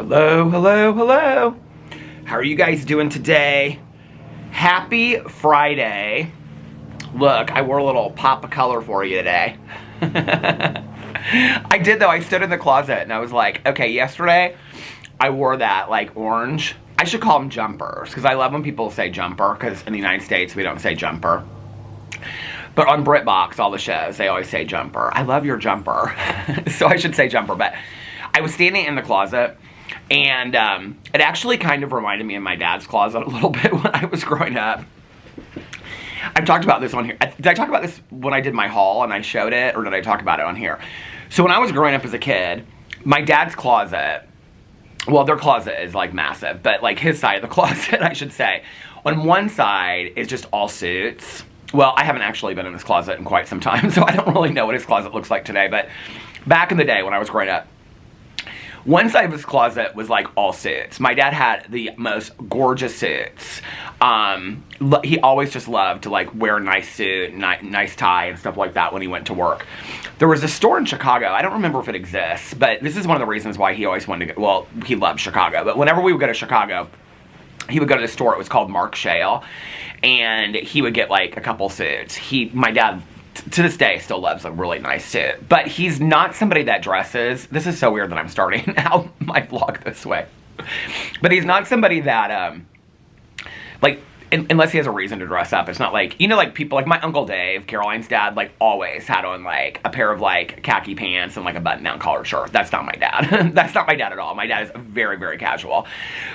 Hello, hello, hello. How are you guys doing today? Happy Friday. Look, I wore a little pop of color for you today. I did though, I stood in the closet and I was like, okay, yesterday I wore that like orange. I should call them jumpers because I love when people say jumper because in the United States we don't say jumper. But on BritBox, all the shows, they always say jumper. I love your jumper. So I should say jumper, but I was standing in the closet and it actually kind of reminded me of my dad's closet a little bit when I was growing up. I've talked about this on here. Did I talk about this when I did my haul and I showed it, or did I talk about it on here? So when I was growing up as a kid, my dad's closet, well, their closet is like massive, but like his side of the closet, I should say, on one side is just all suits. Well, I haven't actually been in his closet in quite some time, so I don't really know what his closet looks like today, but back in the day when I was growing up, one side of his closet was like all suits. My dad had the most gorgeous suits. He always just loved to like wear a nice suit, nice tie and stuff like that when he went to work. There was a store in Chicago. I don't remember if it exists, but this is one of the reasons why he always wanted to go. Well, he loved Chicago, but whenever we would go to Chicago, he would go to the store. It was called Mark Shale, and he would get like a couple suits. My dad, to this day, still loves a really nice suit, but he's not somebody that dresses. This is so weird that I'm starting out my vlog this way, but he's not somebody that like unless he has a reason to dress up. It's not like, you know, like people like my Uncle Dave, Caroline's dad, like always had on like a pair of like khaki pants and like a button-down collared shirt. That's not my dad. That's not my dad at all. My dad is very, very casual,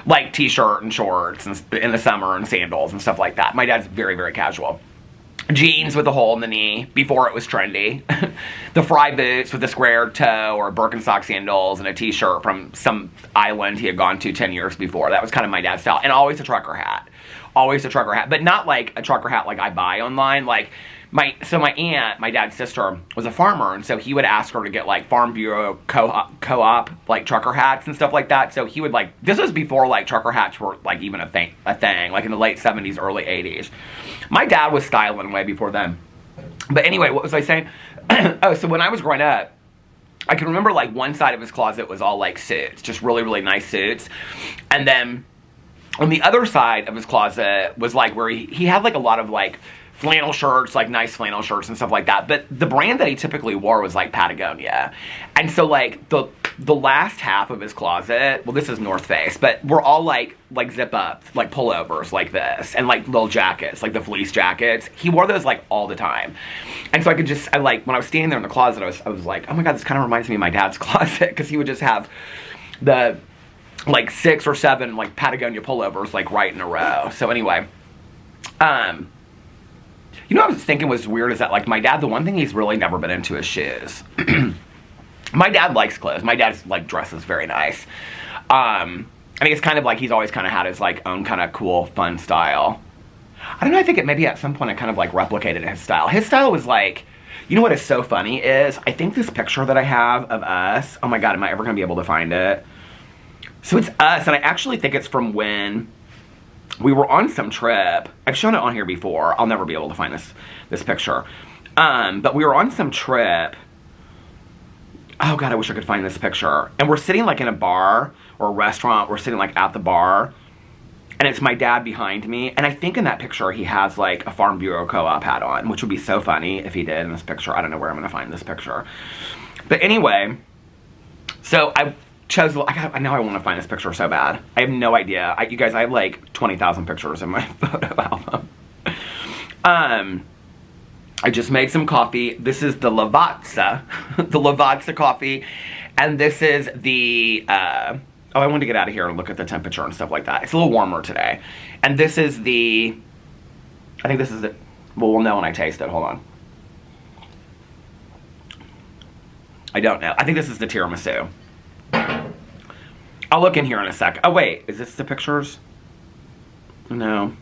like t-shirt and shorts and in the summer and sandals and stuff like that. My dad's very, very casual. Jeans with a hole in the knee before it was trendy. The fry boots with a square toe or Birkenstock sandals and a t-shirt from some island he had gone to 10 years before. That was kind of my dad's style. And always a trucker hat. Always a trucker hat. But not like a trucker hat like I buy online. Like my aunt, my dad's sister, was a farmer, and so he would ask her to get like Farm Bureau co-op like trucker hats and stuff like that. So he would like, this was before like trucker hats were like even a thing, like in the late 70s, early 80s. My dad was styling way before then. But anyway, what was I saying? Oh, so when I was growing up, I can remember like one side of his closet was all like suits, just really, really nice suits. And then on the other side of his closet was like where he had like a lot of like flannel shirts, like nice flannel shirts and stuff like that. But the brand that he typically wore was like Patagonia. And so like the last half of his closet, well, this is North Face, but we're all like zip up, like pullovers like this, and like little jackets, like the fleece jackets. He wore those like all the time. And so I like, when I was standing there in the closet, I was like, oh my God, this kind of reminds me of my dad's closet, because he would just have the like 6 or 7 like Patagonia pullovers like right in a row. So anyway, you know what I was thinking was weird is that like my dad, the one thing he's really never been into is shoes. My dad likes clothes. My dad's like dresses very nice. I think it's kind of like he's always kind of had his like own kind of cool, fun style. I don't know, I think maybe at some point I kind of like replicated his style. His style was like, you know what is so funny is, I think this picture that I have of us, oh my God, am I ever going to be able to find it? So it's us, and I actually think it's from when we were on some trip. I've shown it on here before. I'll never be able to find this picture. But we were on some trip. Oh God, I wish I could find this picture. And we're sitting like in a bar or a restaurant. We're sitting like at the bar. And it's my dad behind me. And I think in that picture he has like a Farm Bureau co-op hat on, which would be so funny if he did in this picture. I don't know where I'm going to find this picture. But anyway, so I chose, now I want to find this picture so bad. I have no idea. You guys, I have like 20,000 pictures in my photo album. I just made some coffee. This is the Lavazza, the Lavazza coffee. And this is the, oh, I wanted to get out of here and look at the temperature and stuff like that. It's a little warmer today. And this is the, I think this is it. Well, we'll know when I taste it. Hold on. I don't know. I think this is the tiramisu. I'll look in here in a sec. Oh wait, is this the pictures? No.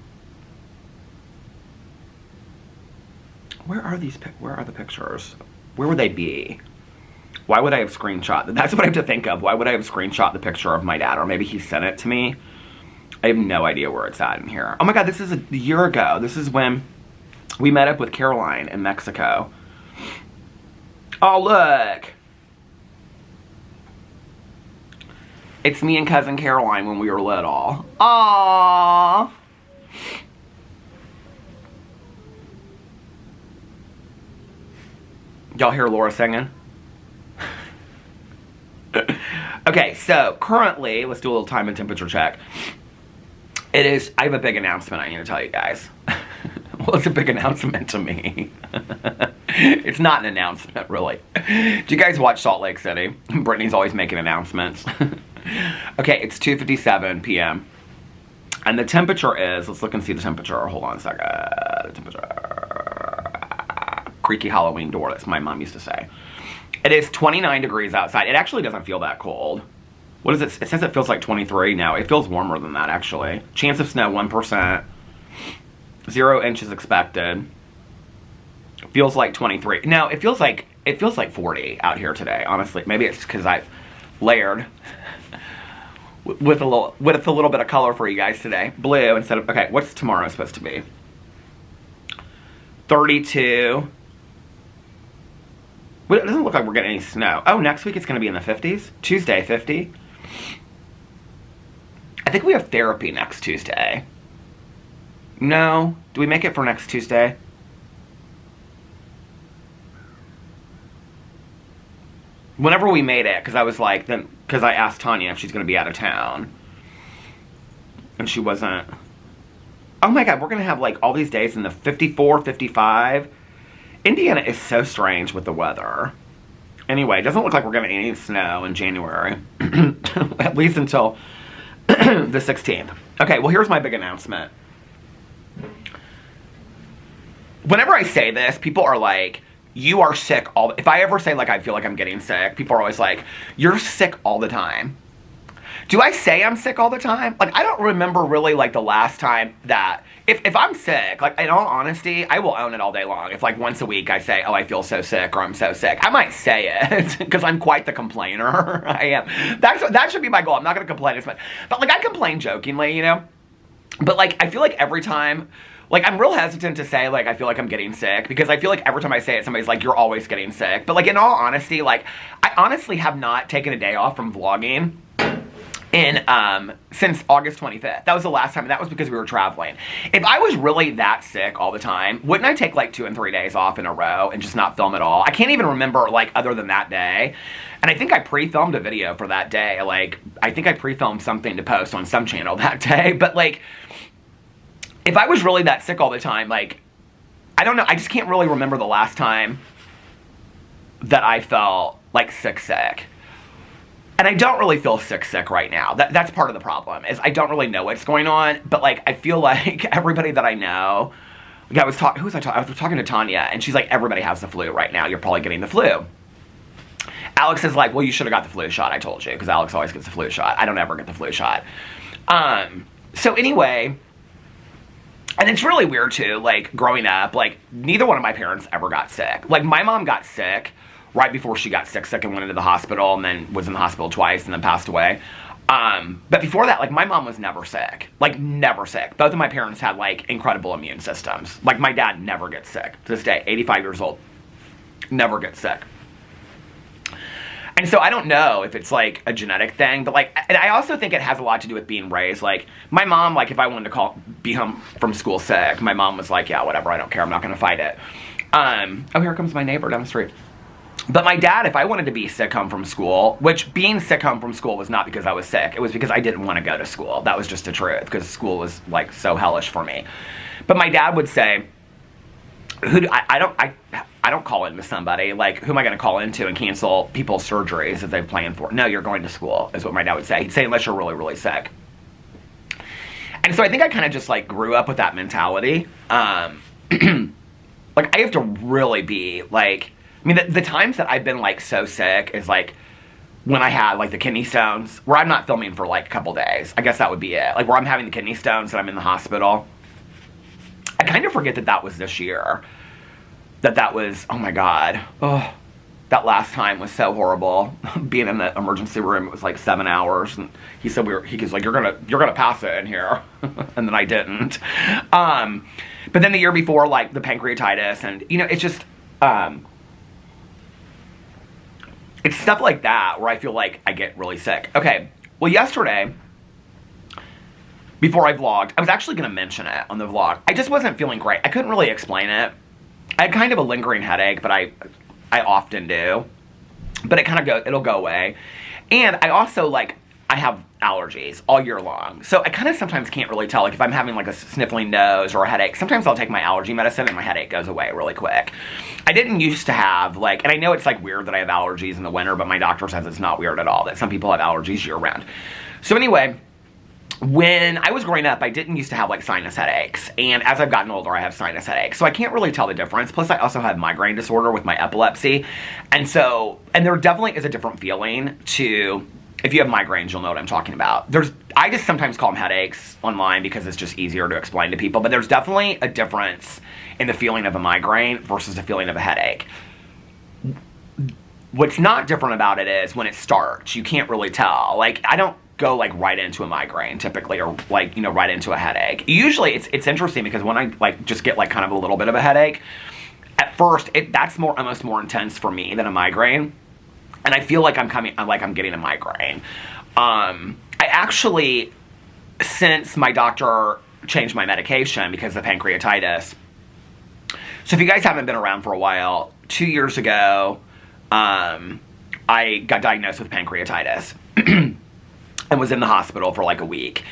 Where are the pictures? Where would they be? Why would I have screenshot? That's what I have to think of. Why would I have screenshot the picture of my dad? Or maybe he sent it to me. I have no idea where it's at in here. Oh my God, this is a year ago. This is when we met up with Caroline in Mexico. Oh, look. It's me and cousin Caroline when we were little. Aww. Y'all hear Laura singing? Okay, so currently, let's do a little time and temperature check. I have a big announcement I need to tell you guys. Well, it's a big announcement to me. It's not an announcement, really. Do you guys watch Salt Lake City? Brittany's always making announcements. Okay, it's 2:57 p.m. And the temperature is, let's look and see the temperature. Hold on a second. The temperature. Creaky Halloween door, that's my mom used to say. It is 29 degrees outside. It actually doesn't feel that cold. What is it? It says it feels like 23 now. It feels warmer than that, actually. Chance of snow, 1%. 0 inches expected. Feels like 23. No, it feels like 40 out here today, honestly. Maybe it's because I've layered with a little bit of color for you guys today. Blue instead of, okay, what's tomorrow supposed to be? 32. Well, it doesn't look like we're getting any snow. Oh, next week it's going to be in the 50s. Tuesday, 50. I think we have therapy next Tuesday. No. Do we make it for next Tuesday? Whenever we made it, because I was like, because I asked Tanya if she's going to be out of town. And she wasn't. Oh my God, we're going to have like all these days in the 54, 55. Indiana is so strange with the weather. Anyway, it doesn't look like we're going to get any snow in January. At least until the 16th. Okay, well here's my big announcement. Whenever I say this, people are like, you are sick all... If I ever say like I feel like I'm getting sick, people are always like, you're sick all the time. Do I say I'm sick all the time? Like, I don't remember really like the last time that... If I'm sick, like, in all honesty, I will own it all day long. If, like, once a week I say, oh, I feel so sick, or I'm so sick, I might say it, because I'm quite the complainer. I am. That should be my goal. I'm not going to complain as much. But, like, I complain jokingly, you know? But, like, I feel like every time... Like, I'm real hesitant to say, like, I feel like I'm getting sick, because I feel like every time I say it, somebody's like, you're always getting sick. But, like, in all honesty, like, I honestly have not taken a day off from vlogging since August 25th. That was the last time, and that was because we were traveling. If I was really that sick all the time, wouldn't I take like 2 and 3 days off in a row and just not film at all? I can't even remember, like, other than that day. And I think I pre-filmed a video for that day. Like, I think I pre-filmed something to post on some channel that day. But, like, if I was really that sick all the time, like, I don't know, I just can't really remember the last time that I felt, like, sick. And I don't really feel sick right now. That's part of the problem, is I don't really know what's going on, but, like, I feel like everybody that I know, like, I was talking to Tanya, and she's like, everybody has the flu right now. You're probably getting the flu. Alex is like, well, you should have got the flu shot, I told you, because Alex always gets the flu shot. I don't ever get the flu shot. So anyway, and it's really weird, too, like, growing up, like, neither one of my parents ever got sick. Like, my mom got sick right before she got sick and went into the hospital, and then was in the hospital twice and then passed away. But before that, like, my mom was never sick. Like, never sick. Both of my parents had, like, incredible immune systems. Like, my dad never gets sick. To this day, 85 years old. Be gets sick. And so I don't know if it's, like, a genetic thing, but, like, and I also think it has a lot to do with being raised. Like, my mom, like, if I wanted to be home from school sick, my mom was like, yeah, whatever, I don't care, I'm not going to fight it. Oh, here comes my neighbor down the street. But my dad, if I wanted to be sick home from school, which being sick home from school was not because I was sick, it was because I didn't want to go to school. That was just the truth, because school was, like, so hellish for me. But my dad would say, I don't call into somebody. Like, who am I going to call into and cancel people's surgeries that they've planned for? No, you're going to school, is what my dad would say. He'd say, unless you're really, really sick. And so I think I kind of just, like, grew up with that mentality. Like, I have to really be, like... I mean, the times that I've been, like, so sick is, like, when I had, like, the kidney stones, where I'm not filming for, like, a couple days. I guess that would be it. Like, where I'm having the kidney stones and I'm in the hospital. I kind of forget that that was this year. That was, oh my God. Oh, that last time was so horrible. Being in the emergency room, it was, like, 7 hours. And he said, he was like, you're gonna pass it in here. And then I didn't. But then the year before, like, the pancreatitis, and, you know, it's just, it's stuff like that where I feel like I get really sick. Okay, Well, yesterday, before I vlogged, I was actually going to mention it on the vlog. I just wasn't feeling great. I couldn't really explain it. I had kind of a lingering headache, but I often do. But it'll go away. And I also, like, I have allergies all year long. So I kind of sometimes can't really tell, like, if I'm having, like, a sniffling nose or a headache. Sometimes I'll take my allergy medicine and my headache goes away really quick. I didn't used to have, like, and I know it's, like, weird that I have allergies in the winter, but my doctor says it's not weird at all, that some people have allergies year-round. So anyway, when I was growing up, I didn't used to have, like, sinus headaches. And as I've gotten older, I have sinus headaches. So I can't really tell the difference. Plus, I also have migraine disorder with my epilepsy. And there definitely is a different feeling to... If you have migraines, you'll know what I'm talking about. I just sometimes call them headaches online because it's just easier to explain to people. But there's definitely a difference in the feeling of a migraine versus the feeling of a headache. What's not different about it is when it starts, you can't really tell. Like, I don't go, like, right into a migraine typically, or, like, you know, right into a headache. Usually it's interesting because when I, like, just get, like, kind of a little bit of a headache, at first that's almost more intense for me than a migraine. And I feel like I'm getting a migraine. I actually, since my doctor changed my medication because of pancreatitis. So if you guys haven't been around for a while, 2 years ago, I got diagnosed with pancreatitis and was in the hospital for like a week.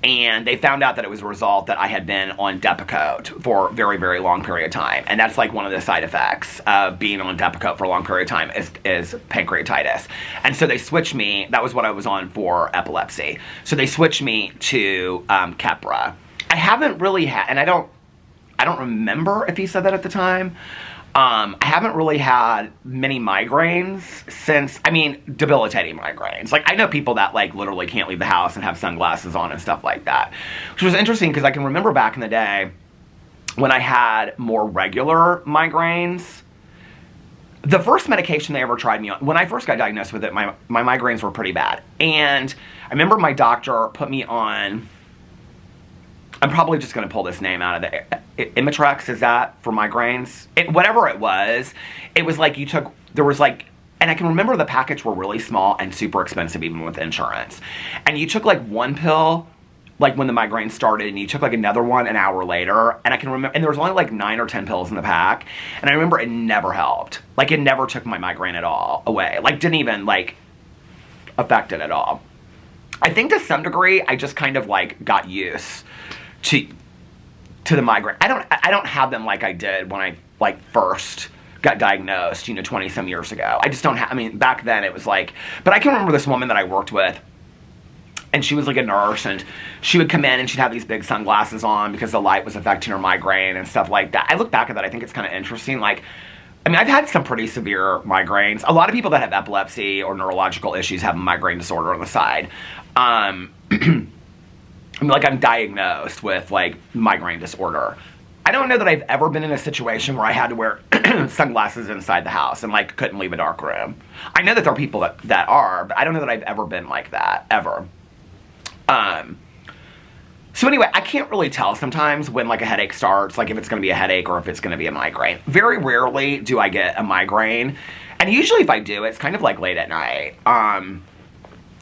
And they found out that it was a result that I had been on Depakote for a very, very long period of time. And that's like one of the side effects of being on Depakote for a long period of time is pancreatitis. And so they switched me. That was what I was on for epilepsy. So they switched me to Keppra. I haven't really had, and I don't remember if he said that at the time. I haven't really had many migraines since, debilitating migraines. Like, I know people that, like, literally can't leave the house and have sunglasses on and stuff like that. Which was interesting because I can remember back in the day when I had more regular migraines. The first medication they ever tried me on, when I first got diagnosed with it, my migraines were pretty bad. And I remember my doctor put me on... I'm probably just going to pull this name out of the... Imitrex, is that for migraines? Whatever it was like there was like... And I can remember the packets were really small and super expensive even with insurance. And you took like one pill, like when the migraine started, and you took like another one an hour later. And I can remember... And there was only like 9 or 10 pills in the pack. And I remember it never helped. Like, it never took my migraine at all away. Like, didn't even like affect it at all. I think to some degree, I just kind of like got used to the migraine. I don't have them like I did when I like first got diagnosed, 20 some years ago. I just don't have, back then it was like, but I can remember this woman that I worked with, and she was like a nurse, and she would come in and she'd have these big sunglasses on because the light was affecting her migraine and stuff like that. I look back at that, I think it's kind of interesting. Like, I've had some pretty severe migraines. A lot of people that have epilepsy or neurological issues have a migraine disorder on the side. I'm diagnosed with, like, migraine disorder. I don't know that I've ever been in a situation where I had to wear sunglasses inside the house and, like, couldn't leave a dark room. I know that there are people that are, but I don't know that I've ever been like that, ever. So anyway, I can't really tell sometimes when, like, a headache starts, like, if it's going to be a headache or if it's going to be a migraine. Very rarely do I get a migraine. And usually if I do, it's kind of, like, late at night.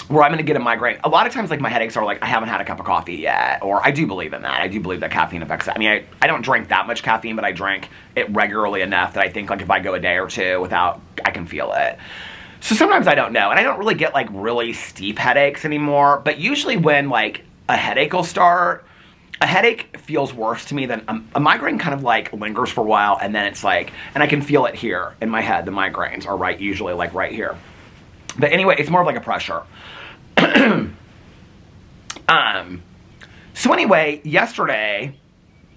Where I'm going to get a migraine. A lot of times, like, my headaches are like, I haven't had a cup of coffee yet. Or I do believe in that. I do believe that caffeine affects it. I don't drink that much caffeine, but I drink it regularly enough that I think, like, if I go a day or two without, I can feel it. So sometimes I don't know. And I don't really get, like, really steep headaches anymore. But usually when, like, a headache will start, a headache feels worse to me than a migraine kind of, like, lingers for a while. And then it's like, and I can feel it here in my head. The migraines are usually, like, right here. But anyway, it's more of like a pressure. So anyway, yesterday,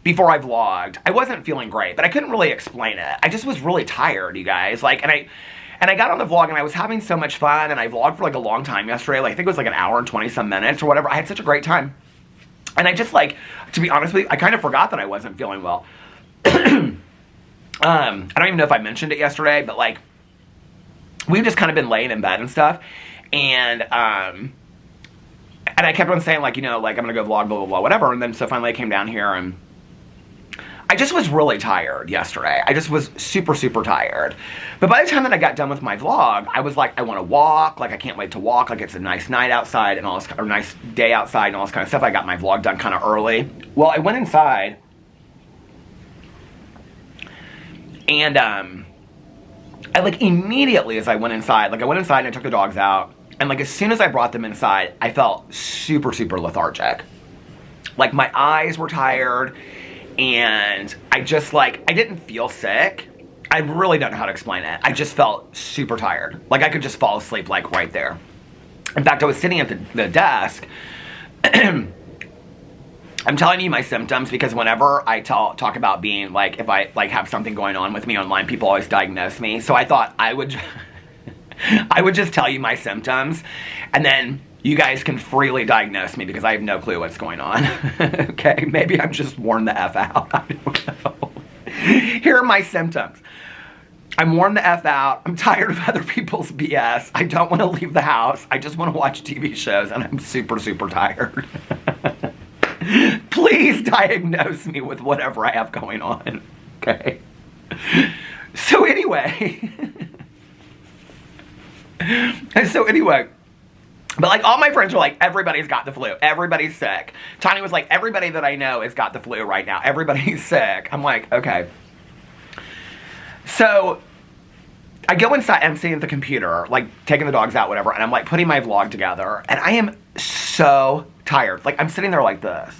before I vlogged, I wasn't feeling great, but I couldn't really explain it. I just was really tired, you guys. Like, and I got on the vlog and I was having so much fun, and I vlogged for like a long time yesterday. Like, I think it was like an hour and 20 some minutes or whatever. I had such a great time. And I just, like, to be honest with you, I kind of forgot that I wasn't feeling well. I don't even know if I mentioned it yesterday, but like, we've just kind of been laying in bed and stuff. And I kept on saying, like, like, I'm going to go vlog, blah, blah, blah, whatever. And then so finally I came down here and I just was really tired yesterday. I just was super, super tired. But by the time that I got done with my vlog, I was like, I want to walk. Like, I can't wait to walk. Like, it's a nice night outside and all this, or nice day outside and all this kind of stuff. I got my vlog done kind of early. Well, I went inside. And, I, like, immediately as I went inside, like, I went inside and I took the dogs out. And, like, as soon as I brought them inside, I felt super, super lethargic. Like, my eyes were tired. And I just, like, I didn't feel sick. I really don't know how to explain it. I just felt super tired. Like, I could just fall asleep, like, right there. In fact, I was sitting at the desk. I'm telling you my symptoms because whenever I talk about being, like, if I, like, have something going on with me online, people always diagnose me. So I thought I would, I would just tell you my symptoms. And then you guys can freely diagnose me because I have no clue what's going on. Okay, maybe I'm just worn the F out. I don't know. Here are my symptoms. I'm worn the F out. I'm tired of other people's BS. I don't want to leave the house. I just want to watch TV shows and I'm super, super tired. Please diagnose me with whatever I have going on. Okay. So anyway. But, like, all my friends were like, everybody's got the flu. Everybody's sick. Tiny was like, everybody that I know has got the flu right now. Everybody's sick. I'm like, okay. So, I go inside, I'm sitting at the computer, like, taking the dogs out, whatever, and I'm, like, putting my vlog together, and I am so tired. Like, I'm sitting there like this.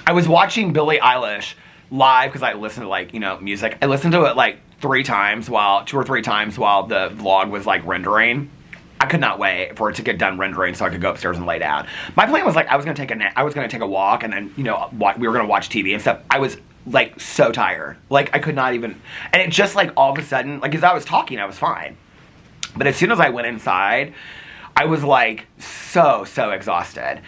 I was watching Billie Eilish live, because I listen to, like, you know, music. I listened to it, like, 2 or 3 times while the vlog was, like, rendering. I could not wait for it to get done rendering so I could go upstairs and lay down. My plan was, like, I was going to take a nap. I was going to take a walk and then, you know, we were going to watch TV and stuff. I was, like, so tired. Like, I could not even, and it just, like, all of a sudden, like, as I was talking, I was fine. But as soon as I went inside, I was, like, so exhausted.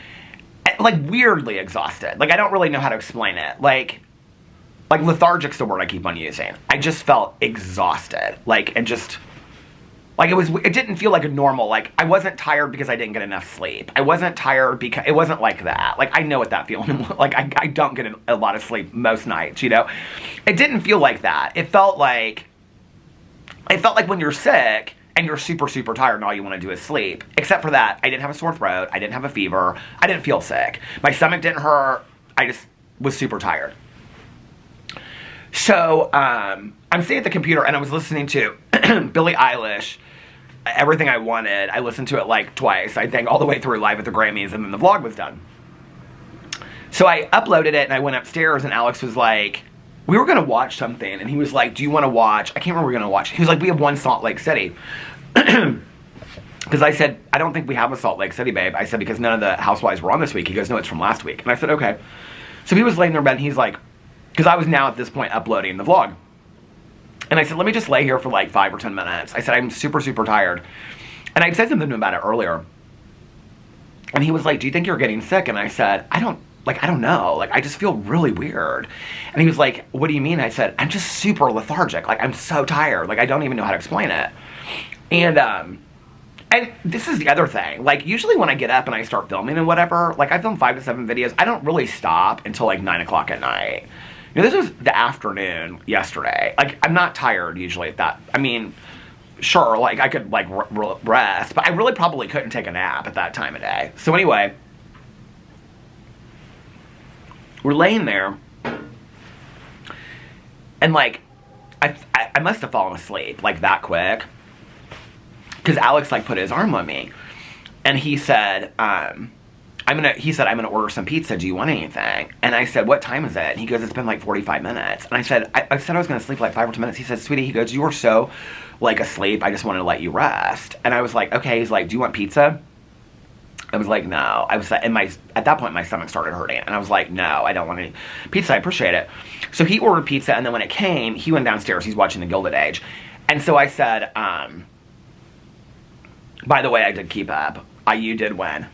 Like, weirdly exhausted. Like, I don't really know how to explain it. Like, lethargic's the word I keep on using. I just felt exhausted. Like, and just, like, it didn't feel like a normal, like, I wasn't tired because I didn't get enough sleep. I wasn't tired because, it wasn't like that. Like, I know what that feeling, like, I don't get a lot of sleep most nights, you know? It didn't feel like that. It felt like when you're sick and you're super, super tired and all you want to do is sleep. Except for that, I didn't have a sore throat. I didn't have a fever. I didn't feel sick. My stomach didn't hurt. I just was super tired. So, I'm sitting at the computer and I was listening to Billie Eilish, Everything I Wanted. I listened to it like twice, I think, all the way through live at the Grammys, and then the vlog was done. So I uploaded it and I went upstairs and Alex was like, we were going to watch something, and he was like, do you want to watch, I can't remember what we were going to watch. He was like, we have one Salt Lake City. Because I said, I don't think we have a Salt Lake City, babe. I said, because none of the housewives were on this week. He goes, no, it's from last week. And I said, okay. So he was laying there in bed and he's like, because I was now at this point uploading the vlog. And I said, let me just lay here for like 5 or 10 minutes. I said, I'm super, super tired. And I said something to him about it earlier. And he was like, do you think you're getting sick? And I said, I don't know. Like, I just feel really weird. And he was like, what do you mean? I said, I'm just super lethargic. Like, I'm so tired. Like, I don't even know how to explain it. And this is the other thing. Like, usually when I get up and I start filming and whatever, like, I film 5 to 7 videos. I don't really stop until like 9 o'clock at night. You know, this was the afternoon yesterday. Like, I'm not tired usually at that. I mean, sure, like, I could, like, rest, but I really probably couldn't take a nap at that time of day. So anyway, we're laying there, and, like, I must have fallen asleep, like, that quick, because Alex, like, put his arm on me, and he said, I'm gonna order some pizza. Do you want anything? And I said, what time is it? And he goes, it's been like 45 minutes. And I said, I said I was gonna sleep like 5 or 10 minutes. He said, sweetie, he goes, you were so, like, asleep. I just wanted to let you rest. And I was like, okay. He's like, do you want pizza? I was like, no. I was, and at that point, my stomach started hurting. And I was like, no, I don't want any pizza. I appreciate it. So he ordered pizza. And then when it came, he went downstairs. He's watching The Gilded Age. And so I said, by the way, I did keep up. IU did win.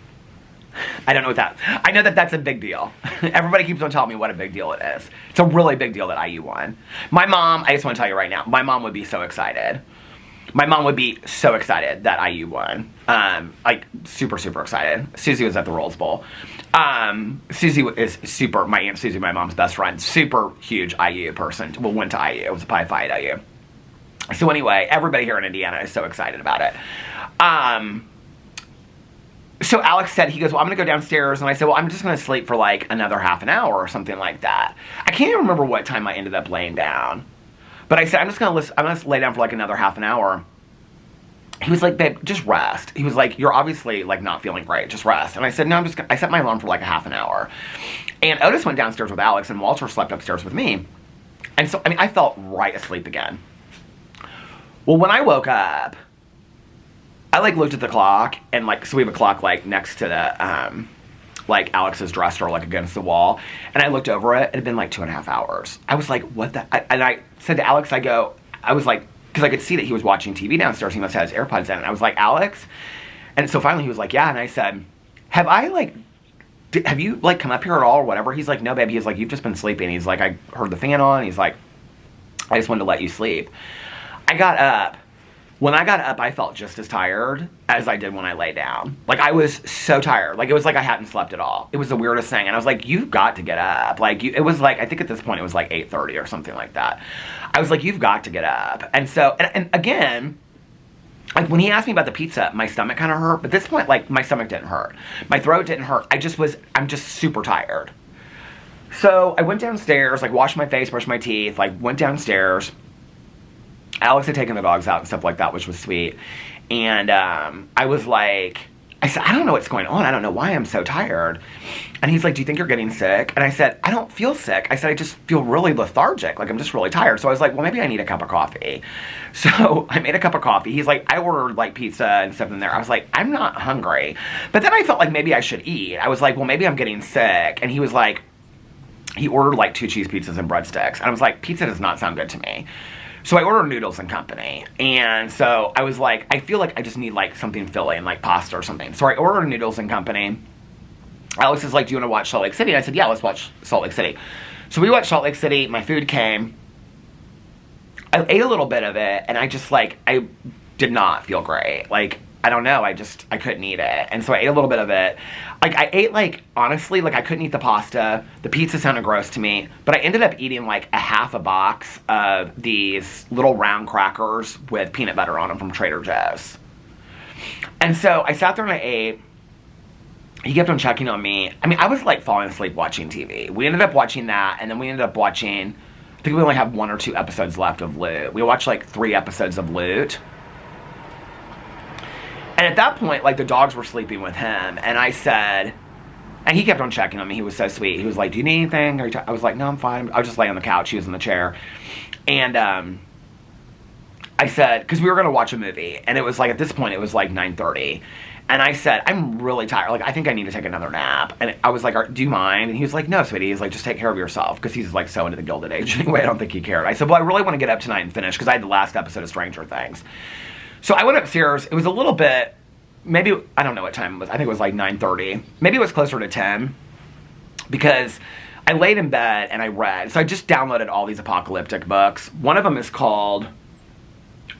I don't know what that, I know that that's a big deal. Everybody keeps on telling me what a big deal it is. It's a really big deal that IU won. My mom, I just want to tell you right now, my mom would be so excited. My mom would be so excited that IU won. Like, super, super excited. Susie was at the Rose Bowl. Susie is super, my Aunt Susie, my mom's best friend, super huge IU person. Well, went to IU. It was a Pi Phi at IU. So anyway, everybody here in Indiana is so excited about it. So Alex said, he goes, well, I'm going to go downstairs. And I said, well, I'm just going to sleep for like another half an hour or something like that. I can't even remember what time I ended up laying down. But I said, I'm going to lay down for like another half an hour. He was like, babe, just rest. He was like, you're obviously like not feeling great. Just rest. And I said, no, I set my alarm for like a half an hour. And Otis went downstairs with Alex and Walter slept upstairs with me. And so, I mean, I felt right asleep again. Well, when I woke up, I like looked at the clock and like, so we have a clock like next to the, like Alex's dresser, like against the wall. And I looked over it. It had been like 2.5 hours. I was like, what the, and I said to Alex, I was like, because I could see that he was watching TV downstairs. He must have his AirPods in. And I was like, Alex? And so finally he was like, yeah. And I said, have you like come up here at all or whatever? He's like, no, babe. He's like, you've just been sleeping. He's like, I heard the fan on. He's like, I just wanted to let you sleep. I got up. When I got up, I felt just as tired as I did when I lay down. Like, I was so tired. Like, it was like I hadn't slept at all. It was the weirdest thing. And I was like, you've got to get up. Like, it was like, I think at this point it was like 8:30 or something like that. I was like, you've got to get up. And so, and again, like, when he asked me about the pizza, my stomach kind of hurt. But at this point, like, my stomach didn't hurt. My throat didn't hurt. I'm just super tired. So, I went downstairs, like, washed my face, brushed my teeth, like, went downstairs. Alex had taken the dogs out and stuff like that, which was sweet. And I was like, I said, I don't know what's going on. I don't know why I'm so tired. And he's like, do you think you're getting sick? And I said, I don't feel sick. I said, I just feel really lethargic. Like, I'm just really tired. So I was like, well, maybe I need a cup of coffee. So I made a cup of coffee. He's like, I ordered like pizza and stuff in there. I was like, I'm not hungry. But then I felt like maybe I should eat. I was like, well, maybe I'm getting sick. And he was like, he ordered like 2 cheese pizzas and breadsticks. And I was like, pizza does not sound good to me. So I ordered noodles and company. And so I was like, I feel like I just need like something filling, like pasta or something. So I ordered noodles and company. Alex is like, do you want to watch Salt Lake City? And I said, yeah, let's watch Salt Lake City. So we watched Salt Lake City. My food came. I ate a little bit of it. And I just like, I did not feel great. Like, I don't know. I couldn't eat it. And so I ate a little bit of it. Like, I ate, like, honestly, like, I couldn't eat the pasta. The pizza sounded gross to me. But I ended up eating, like, a half a box of these little round crackers with peanut butter on them from Trader Joe's. And so I sat there and I ate. He kept on checking on me. I mean, I was, like, falling asleep watching TV. We ended up watching that. And then we ended up watching, I think we only have 1 or 2 episodes left of Loot. We watched, like, 3 episodes of Loot. And at that point, like, the dogs were sleeping with him. And I said, and he kept on checking on me. He was so sweet. He was like, do you need anything? I was like, no, I'm fine. I was just laying on the couch. He was in the chair. And I said, because we were going to watch a movie. And it was like, at this point, it was like 9:30. And I said, I'm really tired. Like, I think I need to take another nap. And I was like, do you mind? And he was like, no, sweetie. He's like, just take care of yourself. Because he's like so into the Gilded Age anyway. I don't think he cared. I said, well, I really want to get up tonight and finish. Because I had the last episode of Stranger Things. So I went upstairs. It was a little bit, maybe, I don't know what time it was. I think it was like 9:30. Maybe it was closer to 10. Because I laid in bed and I read. So I just downloaded all these apocalyptic books. One of them is called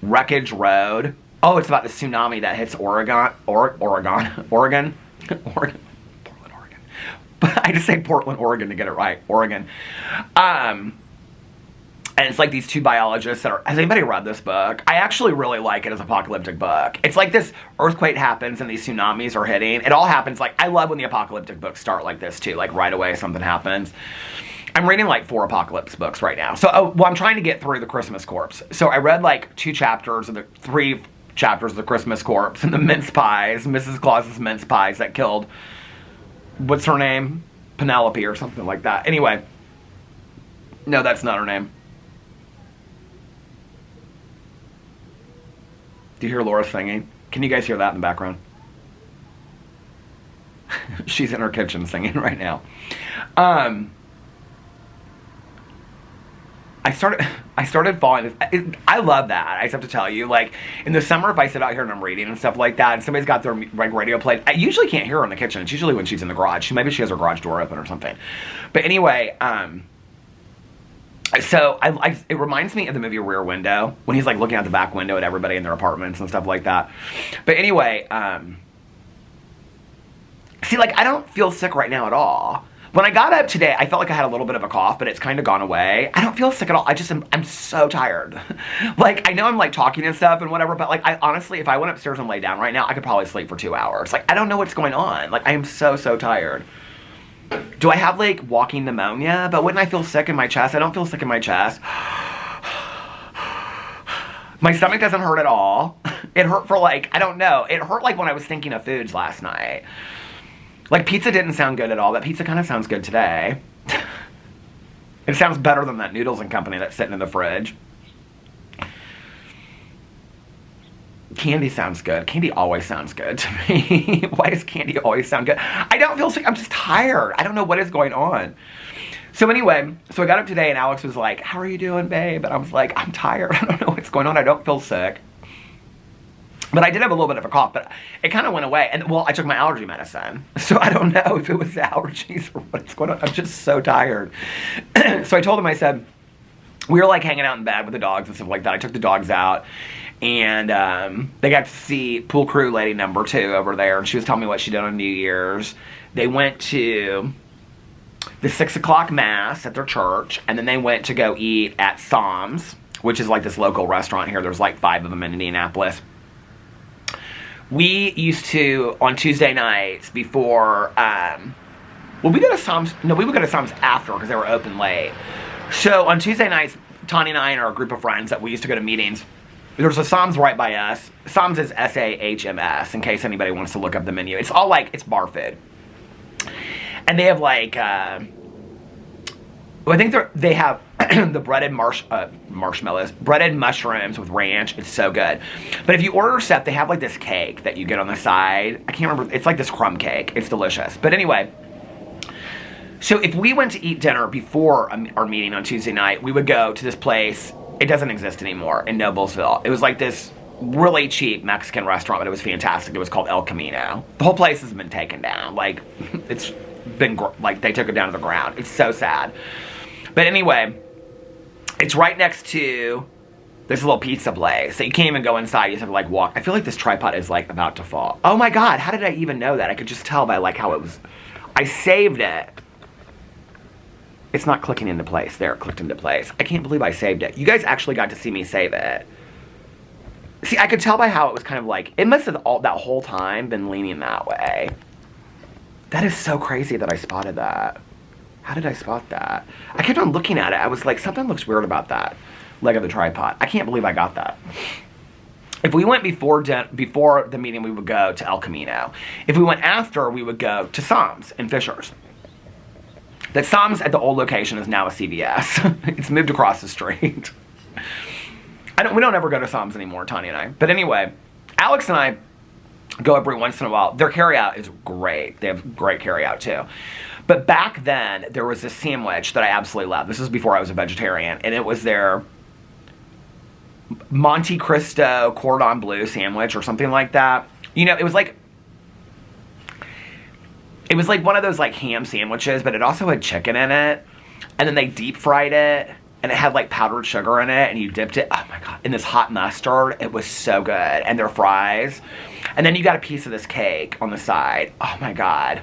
Wreckage Road. Oh, it's about the tsunami that hits Oregon. Portland, Oregon. But I just say Portland, Oregon to get it right. Oregon. And it's like these 2 biologists that are, has anybody read this book? I actually really like it as an apocalyptic book. It's like this earthquake happens and these tsunamis are hitting. It all happens, like, I love when the apocalyptic books start like this too. Like, right away something happens. I'm reading like 4 apocalypse books right now. So, well, I'm trying to get through the Christmas Corpse. So I read like 3 chapters of the Christmas Corpse and the mince pies, Mrs. Claus's mince pies that killed, what's her name? Penelope or something like that. Anyway, no, that's not her name. Do you hear Laura singing? Can you guys hear that in the background? She's in her kitchen singing right now. I started falling. I love that. I just have to tell you, like, in the summer, if I sit out here and I'm reading and stuff like that, and somebody's got their like radio played, I usually can't hear her in the kitchen. It's usually when she's in the garage. Maybe she has her garage door open or something. But anyway, So it reminds me of the movie Rear Window when he's like looking out the back window at everybody in their apartments and stuff like that. But anyway, see, like I don't feel sick right now at all. When I got up today, I felt like I had a little bit of a cough, but it's kind of gone away. I don't feel sick at all. I'm so tired. Like, I know I'm like talking and stuff and whatever, but like, I honestly, if I went upstairs and lay down right now, I could probably sleep for 2 hours. Like, I don't know what's going on. Like, I am so tired. Do I have like walking pneumonia? But wouldn't I feel sick in my chest? I don't feel sick in my chest. My stomach doesn't hurt at all. It hurt for like, I don't know. It hurt like when I was thinking of foods last night. Like, pizza didn't sound good at all, but pizza kind of sounds good today. It sounds better than that Noodles and Company that's sitting in the fridge. Candy sounds good. Candy always sounds good to me. Why does candy always sound good? I don't feel sick. I'm just tired. I don't know what is going on. So anyway, so I got up today and Alex was like, how are you doing, babe? And I was like, I'm tired. I don't know what's going on. I don't feel sick. But I did have a little bit of a cough, but it kind of went away. And, well, I took my allergy medicine. So I don't know if it was the allergies or what's going on. I'm just so tired. So I told him, I said, we were like hanging out in bed with the dogs and stuff like that. I took the dogs out. And they got to see pool crew lady number 2 over there. And she was telling me what she did on New Year's. They went to the 6 o'clock mass at their church. And then they went to go eat at Sam's, which is like this local restaurant here. There's like 5 of them in Indianapolis. We used to, on Tuesday nights before, well, we go to Sam's, no, we would go to Sam's after because they were open late. So on Tuesday nights, Tanya and I and our group of friends that we used to go to meetings, there's a Sam's right by us. Sam's is S-A-H-M-S, in case anybody wants to look up the menu. It's all like, it's bar food. And they have like, well, I think they have the breaded marshmallows, breaded mushrooms with ranch. It's so good. But if you order stuff, they have like this cake that you get on the side. I can't remember. It's like this crumb cake. It's delicious. But anyway, so if we went to eat dinner before our meeting on Tuesday night, we would go to this place. It doesn't exist anymore in Noblesville. It was like this really cheap Mexican restaurant, but it was fantastic. It was called El Camino. The whole place has been taken down. Like, it's been, like, they took it down to the ground. It's so sad. But anyway, it's right next to this little pizza place. So you can't even go inside. You just have to, like, walk. I feel like this tripod is, like, about to fall. Oh, my God. How did I even know that? I could just tell by, like, how it was. I saved it. It's not clicking into place. There, it clicked into place. I can't believe I saved it. You guys actually got to see me save it. See, I could tell by how it was kind of like, it must have that whole time been leaning that way. That is so crazy that I spotted that. How did I spot that? I kept on looking at it. I was like, something looks weird about that leg of the tripod. I can't believe I got that. If we went before the meeting, we would go to El Camino. If we went after, we would go to Sam's in Fishers. That Sam's at the old location is now a CVS. It's moved across the street. We don't ever go to Sam's anymore, Tanya and I. But anyway, Alex and I go every once in a while. Their carryout is great. They have great carryout too. But back then, there was this sandwich that I absolutely loved. This was before I was a vegetarian. And it was their Monte Cristo cordon bleu sandwich or something like that. You know, it was like one of those like ham sandwiches, but it also had chicken in it. And then they deep fried it. And it had like powdered sugar in it. And you dipped it, oh my God, in this hot mustard. It was so good. And their fries. And then you got a piece of this cake on the side. Oh my God.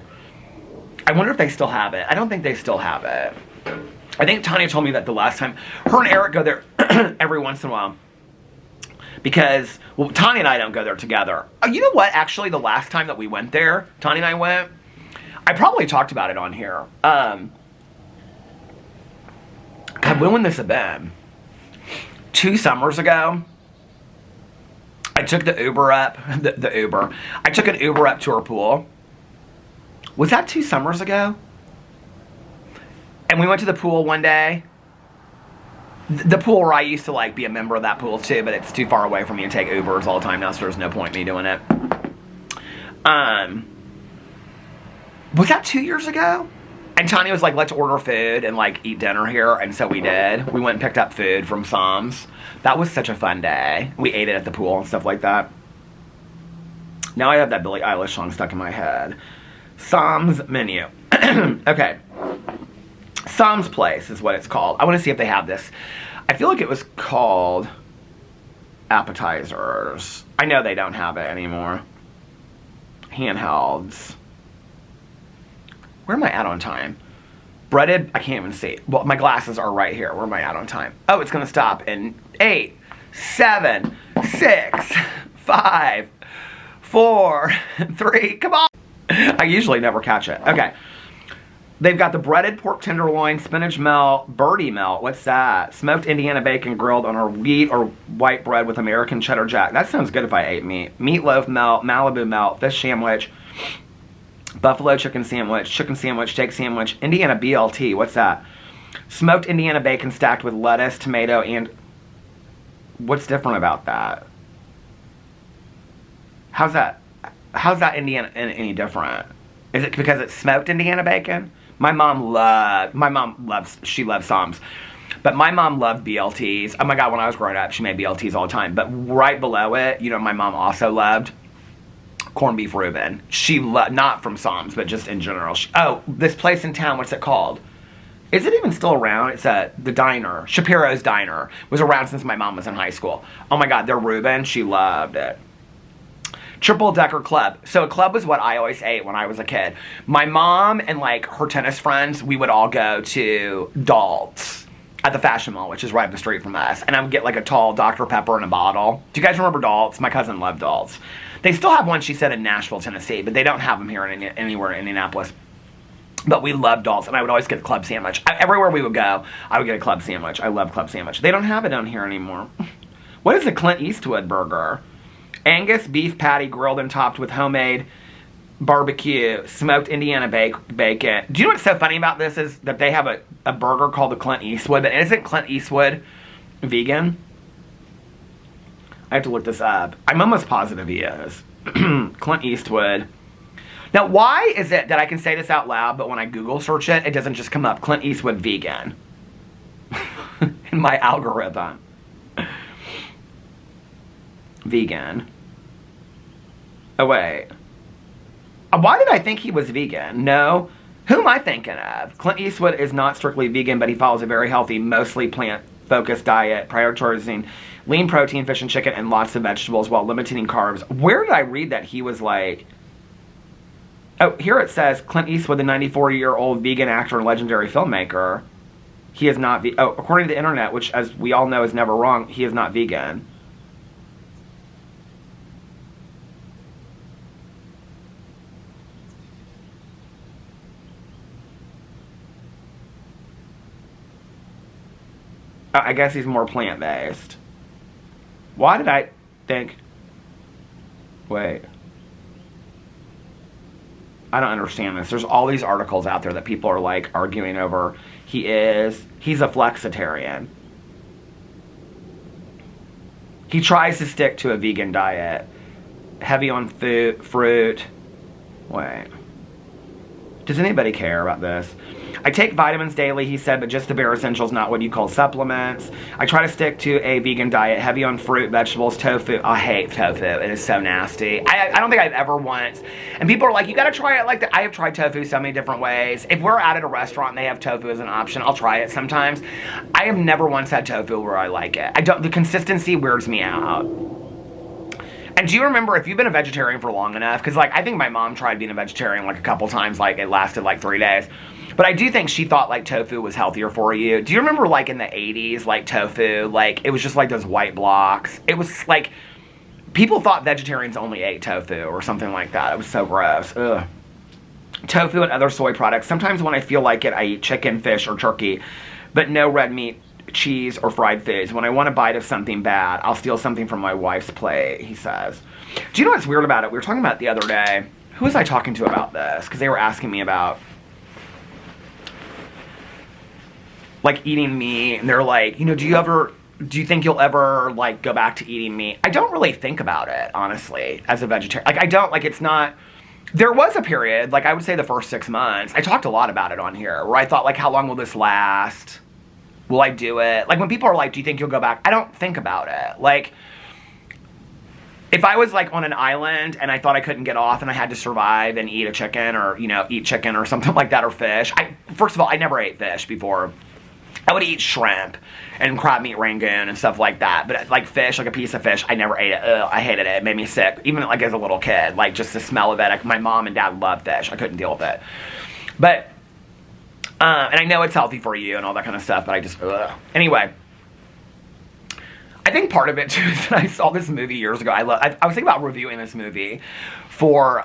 I wonder if they still have it. I don't think they still have it. I think Tanya told me that the last time, her and Eric go there every once in a while. Because, well, Tanya and I don't go there together. Oh, you know what? Actually, the last time that we went there, Tanya and I went, I probably talked about it on here. God, when would this have been? 2 summers ago. I took the Uber up, the Uber. I took an Uber up to her pool. Was that 2 summers ago? And we went to the pool one day. The pool where I used to like be a member of that pool too, but it's too far away from me to take Ubers all the time now, so there's no point in me doing it. Was that 2 years ago? And Tanya was like, let's order food and like eat dinner here, and so we did. We went and picked up food from Sam's. That was such a fun day. We ate it at the pool and stuff like that. Now I have that Billie Eilish song stuck in my head. Sam's menu. Okay. Sam's Place is what it's called. I want to see if they have this. I feel like it was called appetizers. I know they don't have it anymore. Handhelds. Where am I at on time? Breaded, I can't even see. Well, my glasses are right here. Where am I at on time? Oh, it's going to stop in 8, 7, 6, 5, 4, 3. Come on. I usually never catch it. Okay. They've got the breaded pork tenderloin, spinach melt, birdie melt. What's that? Smoked Indiana bacon grilled on our wheat or white bread with American cheddar jack. That sounds good if I ate meat. Meatloaf melt, Malibu melt, fish sandwich, buffalo chicken sandwich, steak sandwich, Indiana BLT. What's that? Smoked Indiana bacon stacked with lettuce, tomato, and... What's different about that? How's that Indiana any different? Is it because it's smoked Indiana bacon? My mom loves Sam's. But my mom loved BLTs. Oh my God, when I was growing up, she made BLTs all the time. But right below it, you know, my mom also loved corned beef Reuben. She loved, not from Sam's, but just in general. This place in town, what's it called? Is it even still around? It's the diner. Shapiro's Diner. Was around since my mom was in high school. Oh my God, their Reuben, she loved it. Triple Decker Club. So a club was what I always ate when I was a kid. My mom and like her tennis friends, we would all go to Dalt's at the Fashion Mall, which is right up the street from us. And I would get like a tall Dr. Pepper in a bottle. Do you guys remember Dalt's? My cousin loved Dalt's. They still have one, she said, in Nashville, Tennessee, but they don't have them here anywhere in Indianapolis. But we loved Dalt's, and I would always get a club sandwich. Everywhere we would go, I would get a club sandwich. I love club sandwich. They don't have it down here anymore. What is a Clint Eastwood burger? Angus beef patty grilled and topped with homemade barbecue, smoked Indiana bacon. Do you know what's so funny about this is that they have a burger called the Clint Eastwood, but isn't Clint Eastwood vegan? I have to look this up. I'm almost positive he is. Clint Eastwood. Now, why is it that I can say this out loud, but when I Google search it, it doesn't just come up Clint Eastwood vegan in my algorithm? Vegan. Oh, wait. Why did I think he was vegan? No. Who am I thinking of? Clint Eastwood is not strictly vegan, but he follows a very healthy, mostly plant-focused diet, prioritizing lean protein, fish and chicken, and lots of vegetables while limiting carbs. Where did I read that he was like... Oh, here it says, Clint Eastwood, the 94-year-old vegan actor and legendary filmmaker. He is not... according to the internet, which, as we all know, is never wrong, he is not vegan. I guess he's more plant-based. Why did I think... Wait. I don't understand this. There's all these articles out there that people are like arguing over. He's a flexitarian. He tries to stick to a vegan diet. Heavy on fruit. Wait. Does anybody care about this? I take vitamins daily, he said, but just the bare essentials, not what you call supplements. I try to stick to a vegan diet, heavy on fruit, vegetables, tofu. I hate tofu. It is so nasty. I don't think I've ever once. And people are like, you got to try it like that. I have tried tofu so many different ways. If we're out at a restaurant and they have tofu as an option, I'll try it sometimes. I have never once had tofu where I like it. The consistency weirds me out. And do you remember, if you've been a vegetarian for long enough, because like I think my mom tried being a vegetarian like a couple times, like it lasted like 3 days. But I do think she thought like tofu was healthier for you. Do you remember like in the 80s, like tofu, like it was just like those white blocks. It was like, people thought vegetarians only ate tofu or something like that. It was so gross. Ugh. Tofu and other soy products. Sometimes when I feel like it, I eat chicken, fish, or turkey, but no red meat, cheese, or fried foods. When I want a bite of something bad, I'll steal something from my wife's plate, he says. Do you know what's weird about it? We were talking about it the other day. Who was I talking to about this? Because they were asking me about like eating meat, and they're like, you know, do you think you'll ever like go back to eating meat? I don't really think about it, honestly, as a vegetarian. Like I don't, like it's not, there was a period, like I would say the first 6 months, I talked a lot about it on here, where I thought like, how long will this last? Will I do it? Like when people are like, do you think you'll go back? I don't think about it. Like, if I was like on an island and I thought I couldn't get off and I had to survive and eat a chicken or, you know, eat chicken or something like that or fish. First of all, I never ate fish before. I would eat shrimp and crab meat rangoon and stuff like that. But like fish, like a piece of fish, I never ate it. Ugh, I hated it. It made me sick. Even like as a little kid, like just the smell of it. Like, my mom and dad loved fish. I couldn't deal with it. But, and I know it's healthy for you and all that kind of stuff, but I just, ugh. Anyway. I think part of it too is that I saw this movie years ago. I was thinking about reviewing this movie for,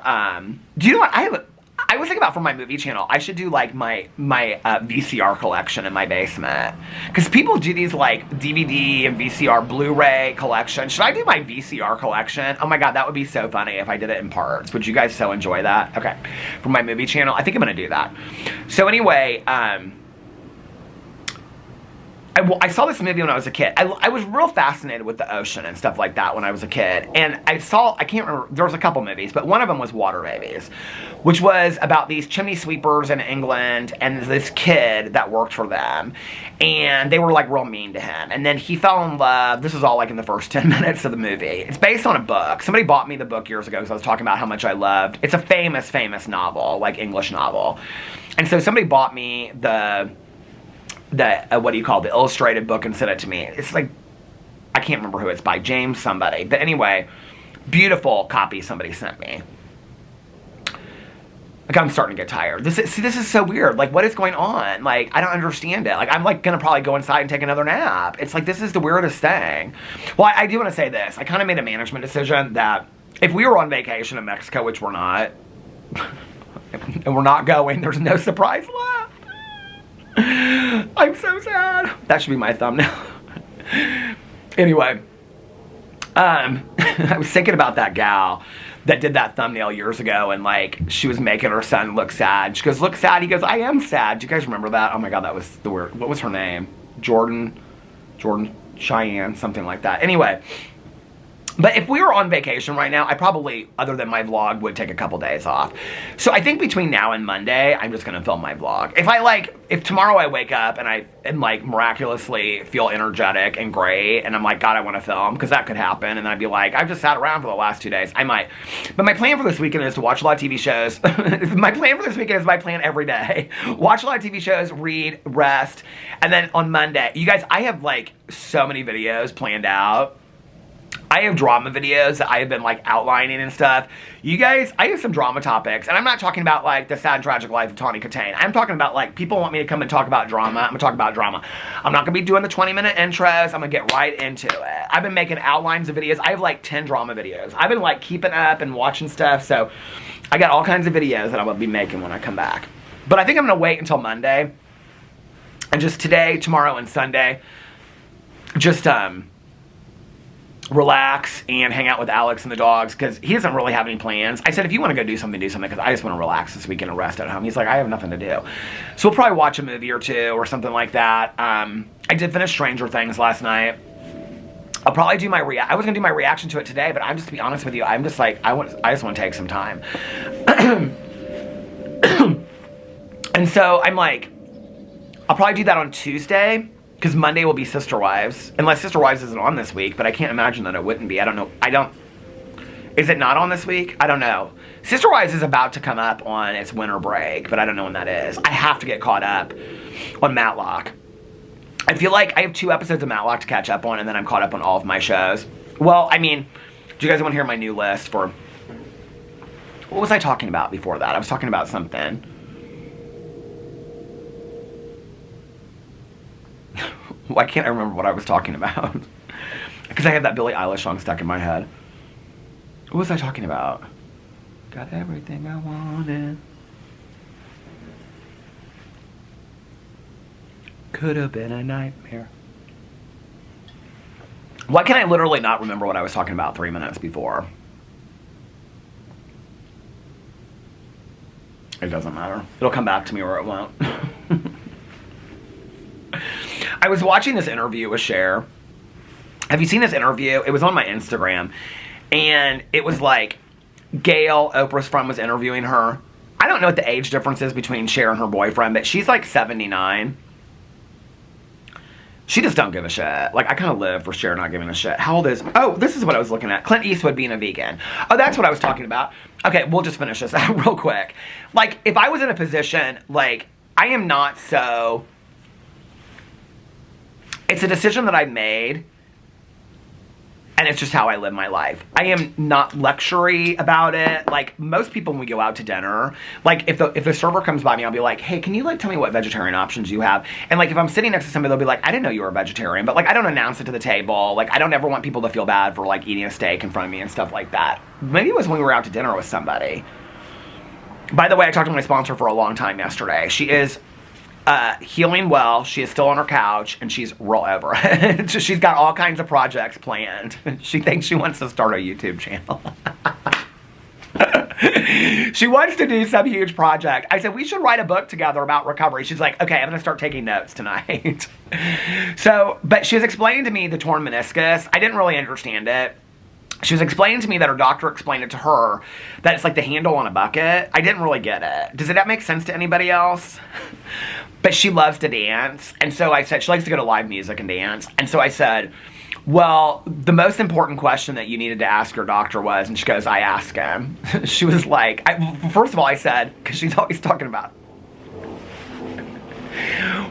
do you know what, I was thinking about for my movie channel, I should do like my VCR collection in my basement. Because people do these like DVD and VCR Blu-ray collection. Should I do my VCR collection? Oh my god, that would be so funny if I did it in parts. Would you guys so enjoy that? Okay, for my movie channel, I think I'm gonna do that. So anyway, I saw this movie when I was a kid. I was real fascinated with the ocean and stuff like that when I was a kid. And I can't remember, there was a couple movies, but one of them was Water Babies, which was about these chimney sweepers in England and this kid that worked for them. And they were like real mean to him. And then he fell in love. This is all like in the first 10 minutes of the movie. It's based on a book. Somebody bought me the book years ago because I was talking about how much I loved. It's a famous, famous novel, like English novel. And so somebody bought me the what do you call it, the illustrated book and sent it to me. It's like, I can't remember who it's by, James somebody. But anyway, beautiful copy somebody sent me. Like, I'm starting to get tired. This is so weird. Like, what is going on? Like, I don't understand it. Like, I'm like gonna probably go inside and take another nap. It's like, this is the weirdest thing. Well, I do want to say this. I kind of made a management decision that if we were on vacation in Mexico, which we're not, and we're not going, there's no surprise left. I'm so sad. That should be my thumbnail. Anyway, I was thinking about that gal that did that thumbnail years ago, and like, she was making her son look sad. She goes, "Look sad." He goes, "I am sad." Do you guys remember that? Oh my god, that was the word. What was her name? Jordan, Cheyenne, something like that. Anyway. But if we were on vacation right now, I probably, other than my vlog, would take a couple days off. So I think between now and Monday, I'm just gonna film my vlog. If tomorrow I wake up and I like miraculously feel energetic and great, and I'm like, God, I wanna film, because that could happen, and I'd be like, I've just sat around for the last 2 days, I might. But my plan for this weekend is to watch a lot of TV shows. My plan for this weekend is my plan every day. Watch a lot of TV shows, read, rest, and then on Monday, you guys, I have like so many videos planned out. I have drama videos that I have been like outlining and stuff. You guys, I have some drama topics, and I'm not talking about like the sad and tragic life of Tawny Katane. I'm talking about like, people want me to come and talk about drama. I'm gonna talk about drama. I'm not gonna be doing the 20-minute intros. I'm gonna get right into it. I've been making outlines of videos. I have like 10 drama videos. I've been like keeping up and watching stuff, so I got all kinds of videos that I'm gonna be making when I come back. But I think I'm gonna wait until Monday, and just today, tomorrow, and Sunday, just relax and hang out with Alex and the dogs, because he doesn't really have any plans. I said, if you want to go do something, because I just want to relax this weekend and rest at home. He's like, I have nothing to do. So we'll probably watch a movie or two or something like that. I did finish Stranger Things last night. I'll probably do my I was going to do my reaction to it today, but I'm just, to be honest with you, I'm just like, I just want to take some time. And so I'm like, I'll probably do that on Tuesday, because Monday will be Sister Wives. Unless Sister Wives isn't on this week, but I can't imagine that it wouldn't be. I don't know. Is it not on this week? I don't know. Sister Wives is about to come up on its winter break, but I don't know when that is. I have to get caught up on Matlock. I feel like I have 2 episodes of Matlock to catch up on, and then I'm caught up on all of my shows. Well, I mean, do you guys want to hear my new list for... What was I talking about before that? I was talking about something. Why can't I remember what I was talking about? Because I have that Billie Eilish song stuck in my head. What was I talking about? Got everything I wanted. Could have been a nightmare. Why can I literally not remember what I was talking about 3 minutes before? It doesn't matter. It'll come back to me or it won't. I was watching this interview with Cher. Have you seen this interview? It was on my Instagram. And it was like, Gail, Oprah's friend, was interviewing her. I don't know what the age difference is between Cher and her boyfriend, but she's like 79. She just don't give a shit. Like, I kind of live for Cher not giving a shit. How old is... Oh, this is what I was looking at. Clint Eastwood being a vegan. Oh, that's what I was talking about. Okay, we'll just finish this out real quick. Like, if I was in a position, like, I am not so... It's a decision that I made, and it's just how I live my life. I am not luxury about it. Like, most people when we go out to dinner, like, if the server comes by me, I'll be like, hey, can you, like, tell me what vegetarian options you have? And, like, if I'm sitting next to somebody, they'll be like, I didn't know you were a vegetarian. But, like, I don't announce it to the table. Like, I don't ever want people to feel bad for, like, eating a steak in front of me and stuff like that. Maybe it was when we were out to dinner with somebody. By the way, I talked to my sponsor for a long time yesterday. She is... healing well. She is still on her couch, and she's real over it. She's got all kinds of projects planned. She thinks she wants to start a YouTube channel. She wants to do some huge project. I said, we should write a book together about recovery. She's like, okay, I'm going to start taking notes tonight. So, but she was explaining to me the torn meniscus. I didn't really understand it. She was explaining to me that her doctor explained it to her, that it's like the handle on a bucket. I didn't really get it. Does that make sense to anybody else? But she loves to dance. And so I said, she likes to go to live music and dance. And so I said, well, the most important question that you needed to ask your doctor was, and she goes, I asked him. She was like, first of all, I said, because she's always talking about,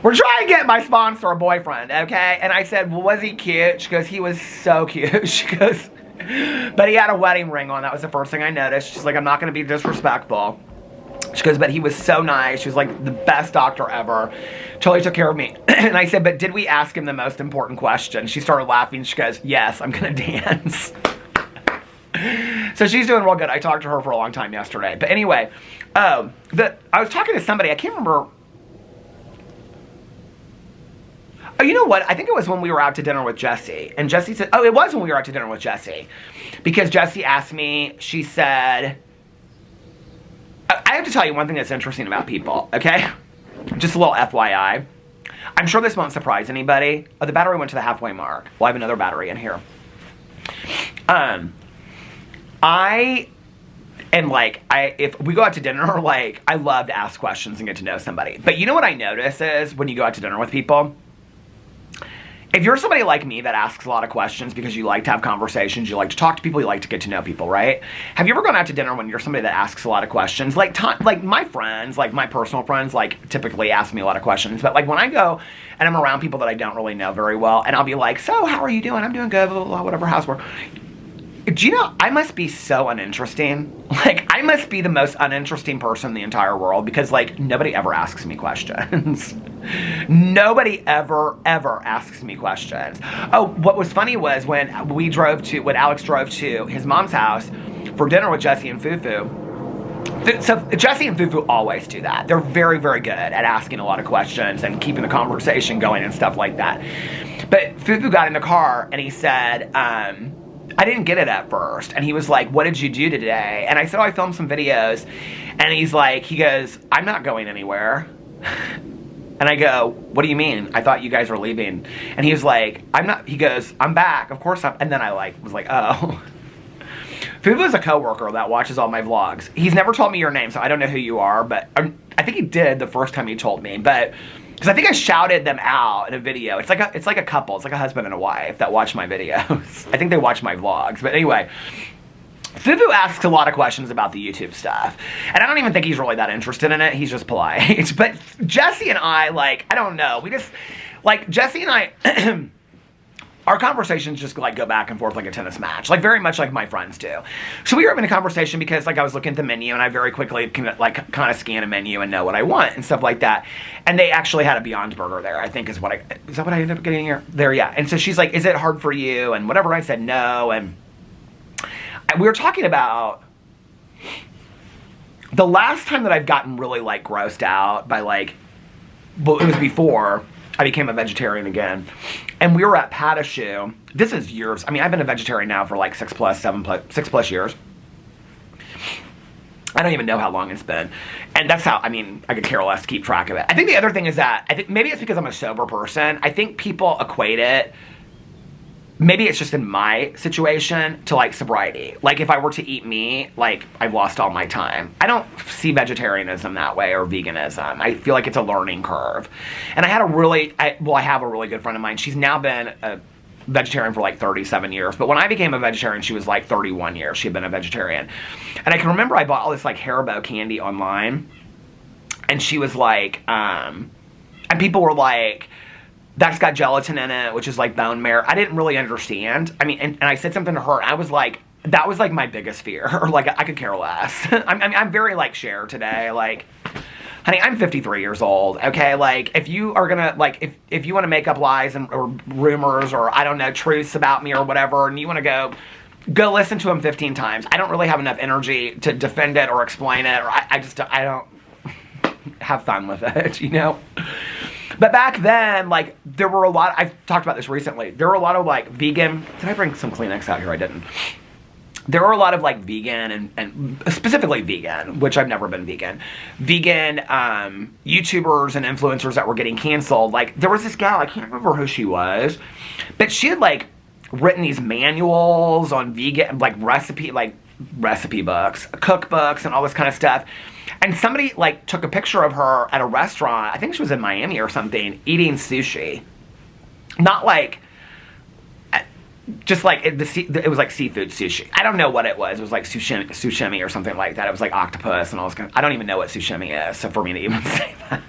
we're trying to get my sponsor a boyfriend, okay? And I said, well, was he cute? She goes, he was so cute. She goes, but he had a wedding ring on. That was the first thing I noticed. She's like, I'm not going to be disrespectful. She goes, but he was so nice. She was like the best doctor ever. Totally took care of me. And I said, but did we ask him the most important question? She started laughing. She goes, yes, I'm going to dance. So she's doing real good. I talked to her for a long time yesterday. But anyway, I was talking to somebody. I can't remember. Oh, you know what? I think it was when we were out to dinner with Jessie. And Jessie said, oh, it was when we were out to dinner with Jessie. Because Jessie asked me, she said, I have to tell you one thing that's interesting about people, okay? Just a little FYI. I'm sure this won't surprise anybody. Oh, the battery went to the halfway mark. Well, I have another battery in here. If we go out to dinner, like, I love to ask questions and get to know somebody. But you know what I notice is when you go out to dinner with people, if you're somebody like me that asks a lot of questions because you like to have conversations, you like to talk to people, you like to get to know people, right? Have you ever gone out to dinner when you're somebody that asks a lot of questions? Like my friends, like my personal friends, like typically ask me a lot of questions. But like when I go and I'm around people that I don't really know very well, and I'll be like, so how are you doing? I'm doing good, blah, blah, blah, whatever, housework. Do you know, I must be so uninteresting. Like, I must be the most uninteresting person in the entire world because, like, nobody ever asks me questions. Nobody ever asks me questions. Oh, what was funny was when Alex drove to his mom's house for dinner with Jessie and Fufu. So Jessie and Fufu always do that. They're very, very good at asking a lot of questions and keeping the conversation going and stuff like that. But Fufu got in the car and he said, I didn't get it at first. And he was like, what did you do today? And I said, oh, I filmed some videos. And he goes, I'm not going anywhere. And I go, what do you mean? I thought you guys were leaving. And he was like, he goes, I'm back. Of course I'm. And then I was like, oh. Fubu is a coworker that watches all my vlogs. He's never told me your name, so I don't know who you are. But I think he did the first time he told me. But because I think I shouted them out in a video. It's like a couple. It's like a husband and a wife that watch my videos. I think they watch my vlogs. But anyway, Fufu asks a lot of questions about the YouTube stuff. And I don't even think he's really that interested in it. He's just polite. But Jessie and I, like, I don't know. We just, like, Jessie and I, our conversations just, like, go back and forth like a tennis match. Like, very much like my friends do. So we were having a conversation because, like, I was looking at the menu and I very quickly can, like, kind of scan a menu and know what I want and stuff like that. And they actually had a Beyond Burger there, I think is that what I ended up getting here? There, yeah. And so she's like, is it hard for you? And whatever. I said no. And we were talking about the last time that I've gotten really, like, grossed out by, like, well, it was before I became a vegetarian again. And we were at Patashu. This is years. I mean, I've been a vegetarian now for like 6 plus years. I don't even know how long it's been. And that's how, I mean, I could care less to keep track of it. I think the other thing is that, I think maybe it's because I'm a sober person. I think people equate it maybe it's just in my situation to like sobriety. Like if I were to eat meat, like I've lost all my time. I don't see vegetarianism that way or veganism. I feel like it's a learning curve. And I had I have a really good friend of mine. She's now been a vegetarian for like 37 years. But when I became a vegetarian, she was like 31 years. She had been a vegetarian. And I can remember I bought all this like Haribo candy online. And she was like, and people were like, that's got gelatin in it, which is like bone marrow. I didn't really understand. I mean, and I said something to her. I was like, that was like my biggest fear. Or like, I could care less. I'm very like Cher today. Like, honey, I'm 53 years old. Okay, like if you are gonna like if you want to make up lies or rumors or I don't know truths about me or whatever, and you want to go listen to them 15 times. I don't really have enough energy to defend it or explain it. Or I don't have fun with it, you know. But back then, like, there were a lot, I've talked about this recently, there were a lot of, like, vegan, did I bring some Kleenex out here? I didn't. There were a lot of, like, vegan and specifically vegan, which I've never been vegan YouTubers and influencers that were getting canceled. Like, there was this gal, I can't remember who she was, but she had, like, written these manuals on vegan, like, recipe books, cookbooks, and all this kind of stuff. And somebody, like, took a picture of her at a restaurant, I think she was in Miami or something, eating sushi. Not like, just like, it was like seafood sushi. I don't know what it was. It was like sushimi or something like that. It was like octopus and all this kind of, I don't even know what sushimi is, so for me to even say that.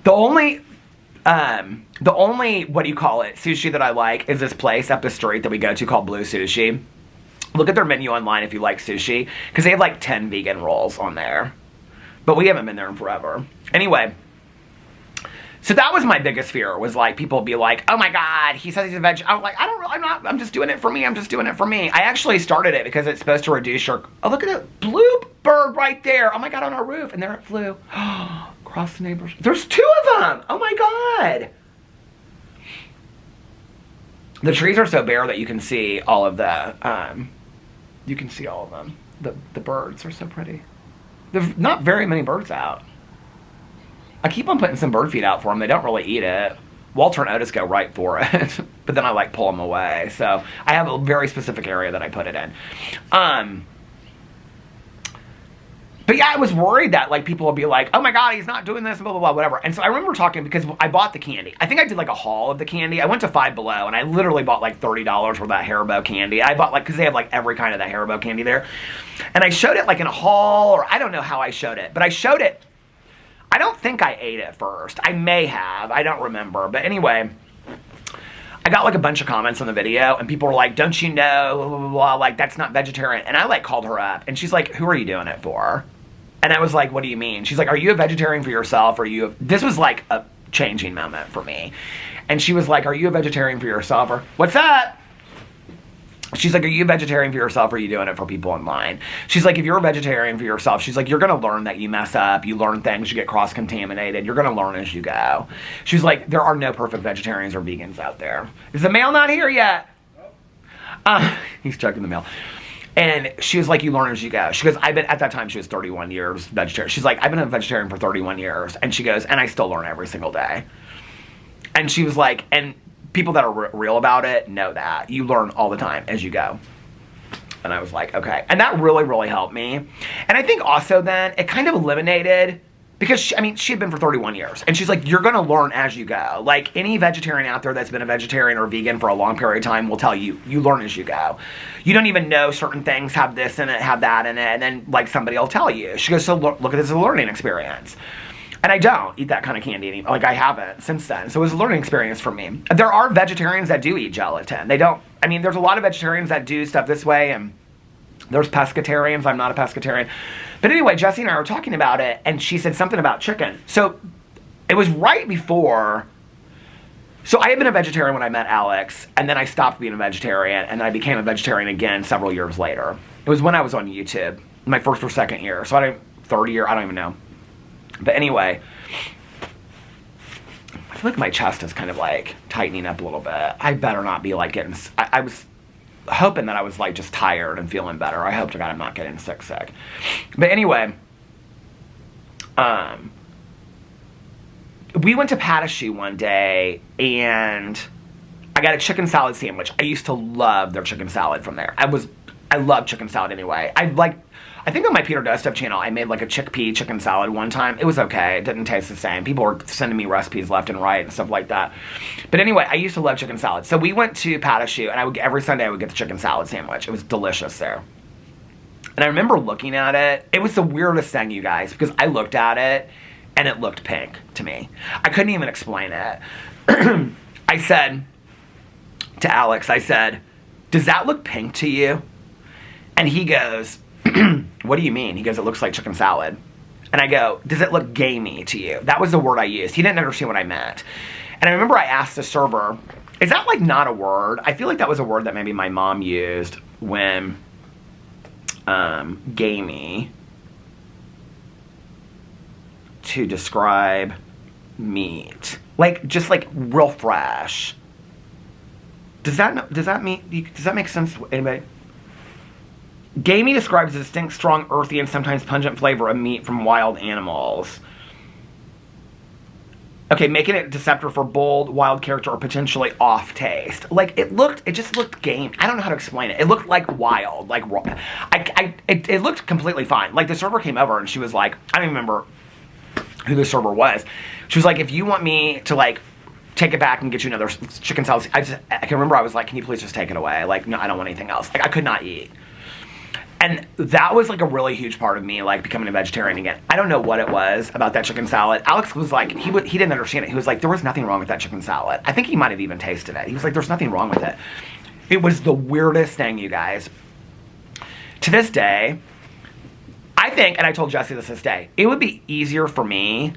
The only, what do you call it, sushi that I like is this place up the street that we go to called Blue Sushi. Look at their menu online if you like sushi, because they have like 10 vegan rolls on there. But we haven't been there in forever. Anyway, so that was my biggest fear, was like people be like, oh my God, he says he's a veg. I'm like, I'm just doing it for me. I'm just doing it for me. I actually started it because it's supposed to reduce your, oh, look at that blue bird right there. Oh my God, on our roof. And there it flew. Across the neighbors. There's 2 of them. Oh my God. The trees are so bare that you can see all of the, you can see all of them. The birds are so pretty. There's not very many birds out. I keep on putting some bird feed out for them. They don't really eat it. Walter and Otis go right for it. But then I like pull them away. So I have a very specific area that I put it in. But yeah, I was worried that like people would be like, oh my God, he's not doing this, blah, blah, blah, whatever. And so I remember talking, because I bought the candy. I think I did like a haul of the candy. I went to Five Below and I literally bought like $30 worth of that Haribo candy. I bought like, because they have like every kind of that Haribo candy there. And I showed it like in a haul, or I don't know how I showed it, but I showed it. I don't think I ate it first. I may have, I don't remember. But anyway, I got like a bunch of comments on the video and people were like, don't you know, blah, blah, blah, blah, like that's not vegetarian. And I like called her up and she's like, who are you doing it for? And I was like, what do you mean? She's like, are you a vegetarian for yourself? This was like a changing moment for me. And she was like, are you a vegetarian for yourself? Or, what's that? She's like, are you a vegetarian for yourself, or are you doing it for people online? She's like, if you're a vegetarian for yourself, she's like, you're going to learn that you mess up. You learn things, you get cross-contaminated. You're going to learn as you go. She's like, there are no perfect vegetarians or vegans out there. Is the mail not here yet? He's checking the mail. And she was like, you learn as you go. She goes, at that time, she was 31 years vegetarian. She's like, I've been a vegetarian for 31 years. And she goes, and I still learn every single day. And she was like, and people that are real about it know that. You learn all the time as you go. And I was like, okay. And that really, really helped me. And I think also then, it kind of eliminated, because she had been for 31 years. And she's like, you're going to learn as you go. Like, any vegetarian out there that's been a vegetarian or vegan for a long period of time will tell you, you learn as you go. You don't even know certain things have this in it, have that in it. And then, like, somebody will tell you. She goes, so look at this as a learning experience. And I don't eat that kind of candy anymore. Like, I haven't since then. So it was a learning experience for me. There are vegetarians that do eat gelatin. They don't, there's a lot of vegetarians that do stuff this way, and there's pescatarians. I'm not a pescatarian. But anyway, Jessie and I were talking about it, and she said something about chicken. So it was right before. So I had been a vegetarian when I met Alex, and then I stopped being a vegetarian, and then I became a vegetarian again several years later. It was when I was on YouTube, my first or second year. So third year, I don't even know. But anyway, I feel like my chest is kind of like tightening up a little bit. I better not be like getting, I was hoping that I was like just tired and feeling better. I hope to God I'm not getting sick. But anyway, we went to Patachou one day, and I got a chicken salad sandwich. I used to love their chicken salad from there. I love chicken salad anyway. I think on my Peter Does Stuff channel, I made like a chickpea chicken salad one time. It was okay. It didn't taste the same. People were sending me recipes left and right and stuff like that. But anyway, I used to love chicken salad. So we went to Patashu, and every Sunday I would get the chicken salad sandwich. It was delicious there. And I remember looking at it. It was the weirdest thing, you guys, because I looked at it, and it looked pink to me. I couldn't even explain it. I said to Alex, I said, does that look pink to you? And he goes, what do you mean? He goes, it looks like chicken salad. And I go, does it look gamey to you? That was the word I used. He didn't understand what I meant. And I remember I asked the server, is that like not a word? I feel like that was a word that maybe my mom used when gamey to describe meat. Like, just like real fresh. Does that make sense to anybody? Gamey describes a distinct, strong, earthy, and sometimes pungent flavor of meat from wild animals. Okay, making it deceptive for bold, wild character or potentially off taste. Like, it just looked game. I don't know how to explain it. It looked like wild, like raw. It looked completely fine. Like, the server came over and she was like, I don't even remember who the server was. She was like, if you want me to, like, take it back and get you another chicken salad, I can remember I was like, can you please just take it away? Like, no, I don't want anything else. Like, I could not eat. And that was like a really huge part of me, like, becoming a vegetarian again. I don't know what it was about that chicken salad. Alex was like, he didn't understand it. He was like, there was nothing wrong with that chicken salad. I think he might have even tasted it. He was like, there's nothing wrong with it. It was the weirdest thing, you guys. To this day, I think, and I told Jesse this day, it would be easier for me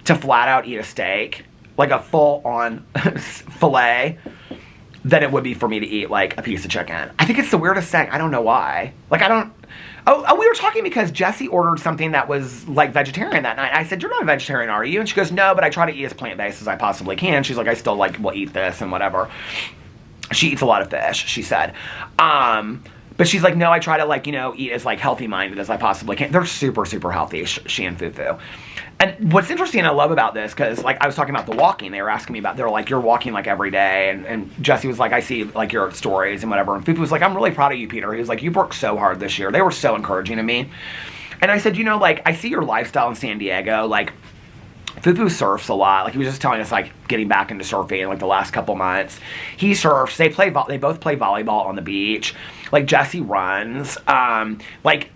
to flat out eat a steak, like a full-on filet, than it would be for me to eat, like, a piece of chicken. I think it's the weirdest thing. I don't know why. Like, Oh, we were talking because Jessie ordered something that was, like, vegetarian that night. I said, you're not a vegetarian, are you? And she goes, no, but I try to eat as plant-based as I possibly can. She's like, I still, like, will eat this and whatever. She eats a lot of fish, she said. But she's like, no, I try to, like, you know, eat as, like, healthy-minded as I possibly can. They're super, super healthy, she and Fufu. And what's interesting I love about this, because, like, I was talking about the walking. They were asking me about, they were like, you're walking, like, every day. And Jessie was like, I see, like, your stories and whatever. And Fufu was like, I'm really proud of you, Peter. He was like, you've worked so hard this year. They were so encouraging to me. And I said, you know, like, I see your lifestyle in San Diego. Like, Fufu surfs a lot. Like, he was just telling us, like, getting back into surfing, like, the last couple months. He surfs. They both play volleyball on the beach. Like, Jessie runs. Like,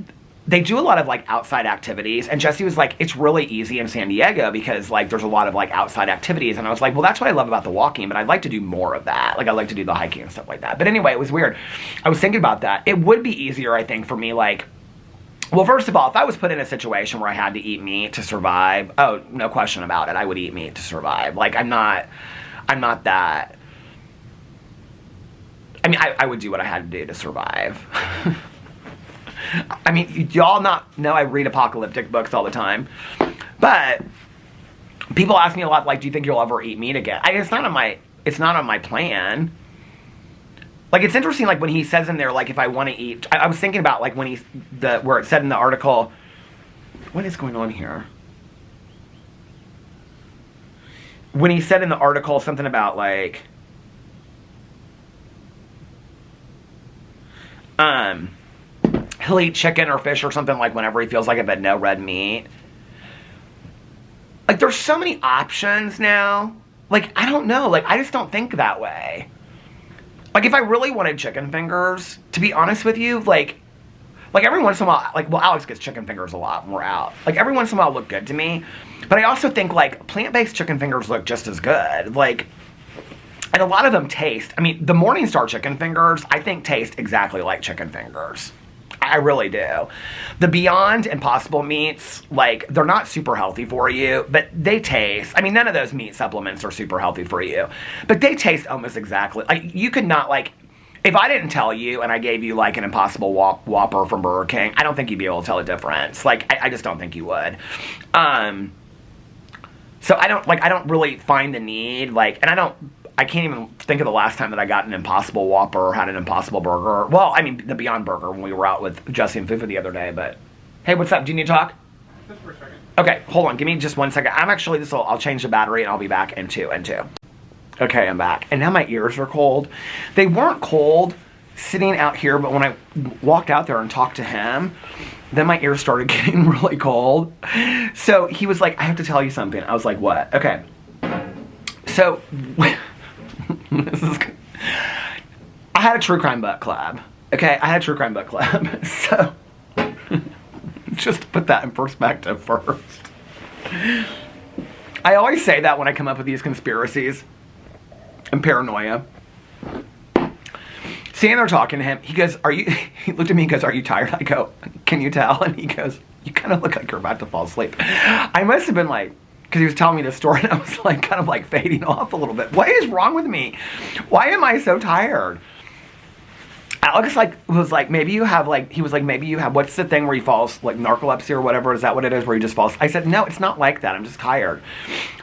they do a lot of, like, outside activities. And Jessie was like, it's really easy in San Diego because, like, there's a lot of, like, outside activities. And I was like, well, that's what I love about the walking, but I'd like to do more of that. Like, I'd like to do the hiking and stuff like that. But anyway, it was weird. I was thinking about that. It would be easier, I think, for me, like, well, first of all, if I was put in a situation where I had to eat meat to survive, oh, no question about it, I would eat meat to survive. Like, I'm not that. I mean, I would do what I had to do to survive. I mean, y'all not know I read apocalyptic books all the time. But people ask me a lot, like, do you think you'll ever eat meat again? It's not on my plan. Like, it's interesting, like, when he says in there, like, if I want to eat, I was thinking about, like, when where it said in the article, what is going on here? When he said in the article something about, like, he'll eat chicken or fish or something, like, whenever he feels like it, but no red meat. Like, there's so many options now. Like, I don't know. Like, I just don't think that way. Like, if I really wanted chicken fingers, to be honest with you, like every once in a while, like, well, Alex gets chicken fingers a lot when we're out. Like, every once in a while look good to me. But I also think, like, plant-based chicken fingers look just as good. Like, and a lot of them taste, I mean, the Morningstar chicken fingers, I think taste exactly like chicken fingers. I really do. The Beyond Impossible meats, like, they're not super healthy for you, but they taste, I mean, none of those meat supplements are super healthy for you, but they taste almost exactly, like, you could not, like, if I didn't tell you and I gave you, like, an Impossible Whopper from Burger King, I don't think you'd be able to tell the difference. Like, I just don't think you would. So I don't really find the need, like, and I can't even think of the last time that I got an Impossible Whopper or had an Impossible Burger. Well, I mean, the Beyond Burger when we were out with Jessie and Fufu the other day, but... Hey, what's up? Do you need to talk? Just for a second. Okay, hold on. Give me just 1 second. I'll change the battery and I'll be back in two. Okay, I'm back. And now my ears are cold. They weren't cold sitting out here, but when I walked out there and talked to him, then my ears started getting really cold. So he was like, I have to tell you something. I was like, what? Okay. So, this is good. I had a true crime book club. Okay, I had a true crime book club. So, just to put that in perspective first. I always say that when I come up with these conspiracies and paranoia. Standing there talking to him, he goes, he looked at me and goes, are you tired? I go, can you tell? And he goes, you kind of look like you're about to fall asleep. I must have been like, because he was telling me this story and I was like, kind of like fading off a little bit. What is wrong with me? Why am I so tired? Alex was like, maybe you have he was like, maybe you have, what's the thing where you fall, like narcolepsy or whatever? Is that what it is where you just fall? I said, no, it's not like that. I'm just tired.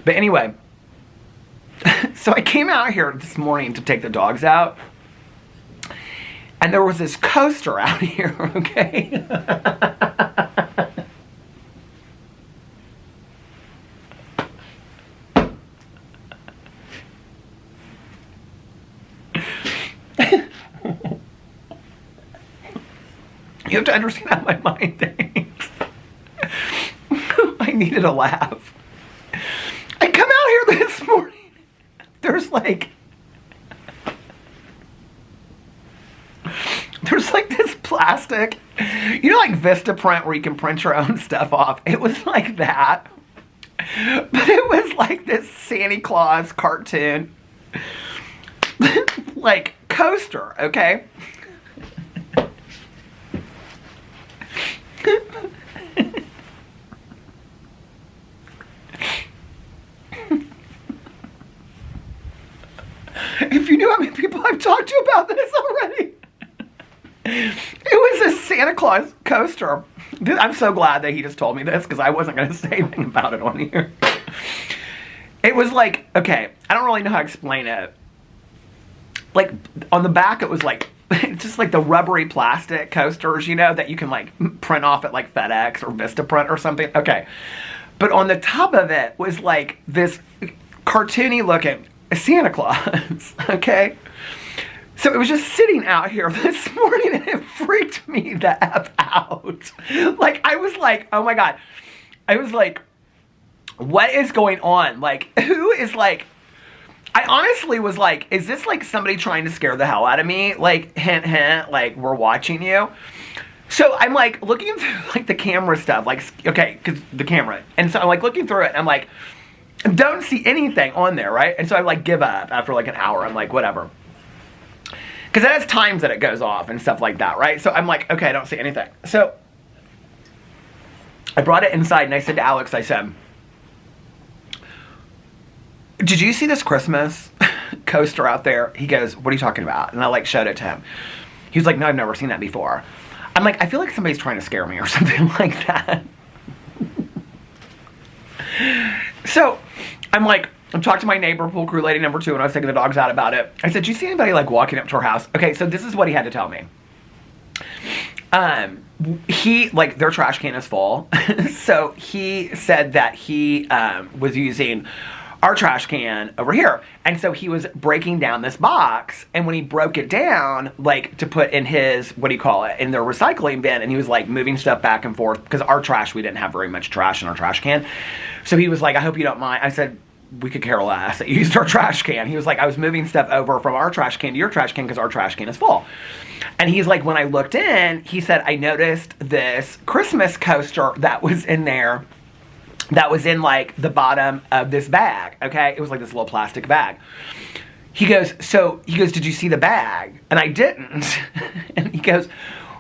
But anyway, so I came out here this morning to take the dogs out. And there was this coaster out here, okay? You have to understand how my mind thinks. I needed a laugh. I come out here this morning. There's this plastic, you know, like Vistaprint where you can print your own stuff off. It was like that, but it was like this Santa Claus cartoon, like coaster, okay? If you knew how many people I've talked to about this already. It was a Santa Claus coaster. I'm so glad that he just told me this because I wasn't going to say anything about it on here. It was like, okay, I don't really know how to explain it. Like, on the back, it was like, just like the rubbery plastic coasters, you know, that you can like print off at like FedEx or Vistaprint or something. Okay. But on the top of it was like this cartoony looking Santa Claus. Okay. So it was just sitting out here this morning and it freaked me the F out. Like, I was like, oh my God. I was like, what is going on? Like, who is like, I honestly was like, is this like somebody trying to scare the hell out of me? Like, hint, hint, like, we're watching you. So I'm like looking through like the camera stuff, like, okay, because the camera. And so I'm like looking through it and I'm like, don't see anything on there, right? And so I like give up after like an hour. I'm like, whatever. Because it has times that it goes off and stuff like that, right? So I'm like, okay, I don't see anything. So I brought it inside and I said to Alex, I said, did you see this Christmas coaster out there? He goes, what are you talking about? And I like showed it to him. He was like, no, I've never seen that before. I'm like, I feel like somebody's trying to scare me or something like that. So I'm like, I'm talking to my neighbor, pool crew lady number 2, and I was taking the dogs out about it. I said, do you see anybody like walking up to our house? Okay, so this is what he had to tell me. He, like, their trash can is full. So he said that he was using our trash can over here. And so he was breaking down this box. And when he broke it down, like, to put in his, what do you call it, in their recycling bin, and he was, like, moving stuff back and forth. Because our trash, we didn't have very much trash in our trash can. So he was like, I hope you don't mind. I said, we could care less that you used our trash can. He was like, I was moving stuff over from our trash can to your trash can because our trash can is full. And he's like, when I looked in, he said, I noticed this Christmas coaster that was in there, that was in like the bottom of this bag, okay? It was like this little plastic bag. He goes, did you see the bag? And I didn't. And he goes,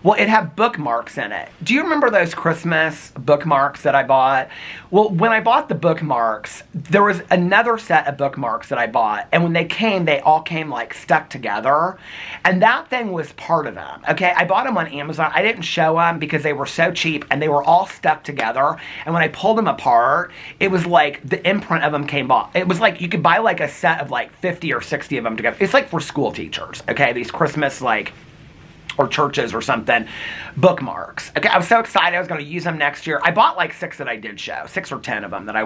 well, it had bookmarks in it. Do you remember those Christmas bookmarks that I bought? Well, when I bought the bookmarks, there was another set of bookmarks that I bought. And when they came, they all came like stuck together. And that thing was part of them, okay? I bought them on Amazon. I didn't show them because they were so cheap and they were all stuck together. And when I pulled them apart, it was like the imprint of them came off. It was like you could buy like a set of like 50 or 60 of them together. It's like for school teachers, okay? These Christmas like or churches or something, bookmarks. Okay, I was so excited. I was going to use them next year. I bought like 6 that I did show, 6 or 10 of them that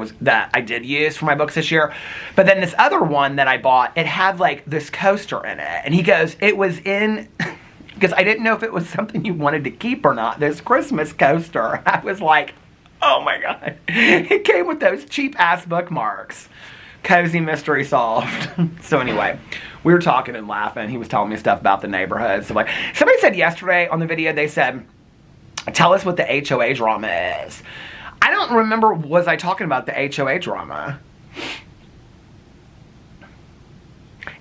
I did use for my books this year. But then this other one that I bought, it had like this coaster in it. And he goes, it was in, because I didn't know if it was something you wanted to keep or not, this Christmas coaster. I was like, oh my God. It came with those cheap ass bookmarks. Cozy mystery solved. So anyway, we were talking and laughing. He was telling me stuff about the neighborhood. So like, somebody said yesterday on the video, they said, tell us what the HOA drama is. I don't remember, was I talking about the HOA drama?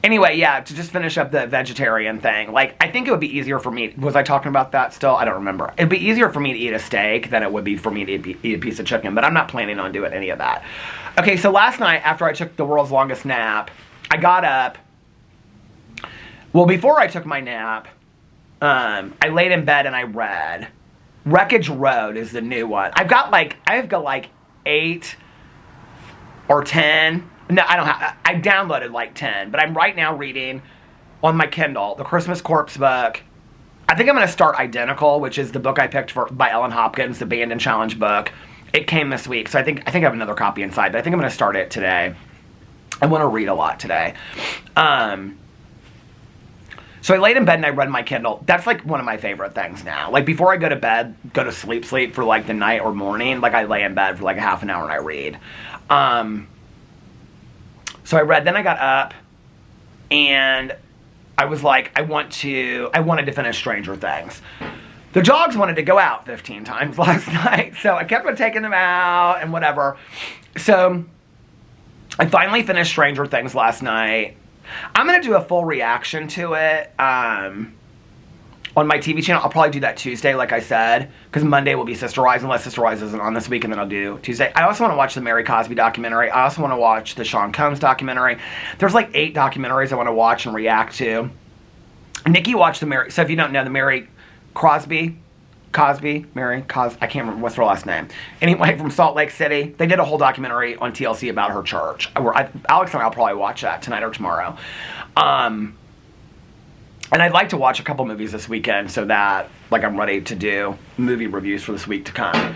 Anyway, yeah, to just finish up the vegetarian thing, like, I think it would be easier for me, was I talking about that still? I don't remember. It'd be easier for me to eat a steak than it would be for me to eat a piece of chicken, but I'm not planning on doing any of that. Okay, so last night, after I took the world's longest nap, I got up. Well, before I took my nap, I laid in bed and I read. Wreckage Road is the new one. I've got like 8 or 10. No, I don't have, I downloaded like 10, but I'm right now reading on my Kindle, the Christmas Corpse book. I think I'm going to start Identical, which is the book I picked by Ellen Hopkins, the Band and Challenge book. It came this week, so I think I have another copy inside, but I think I'm going to start it today. I want to read a lot today. So I laid in bed and I read my Kindle. That's like one of my favorite things now. Like before I go to bed, go to sleep for like the night or morning, like I lay in bed for like a half an hour and I read. So I read, then I got up and I was like, I wanted to finish Stranger Things. The dogs wanted to go out 15 times last night, so I kept on taking them out and whatever. So I finally finished Stranger Things last night. I'm going to do a full reaction to it on my TV channel. I'll probably do that Tuesday, like I said, because Monday will be Sister Wives, unless Sister Wives isn't on this week, and then I'll do Tuesday. I also want to watch the Mary Cosby documentary. I also want to watch the Sean Combs documentary. There's like 8 documentaries I want to watch and react to. Nikki watched the Mary, so if you don't know, the Mary Cosby, I can't remember what's her last name. Anyway, from Salt Lake City. They did a whole documentary on TLC about her church. Alex and I will probably watch that tonight or tomorrow. And I'd like to watch a couple movies this weekend so that, like, I'm ready to do movie reviews for this week to come.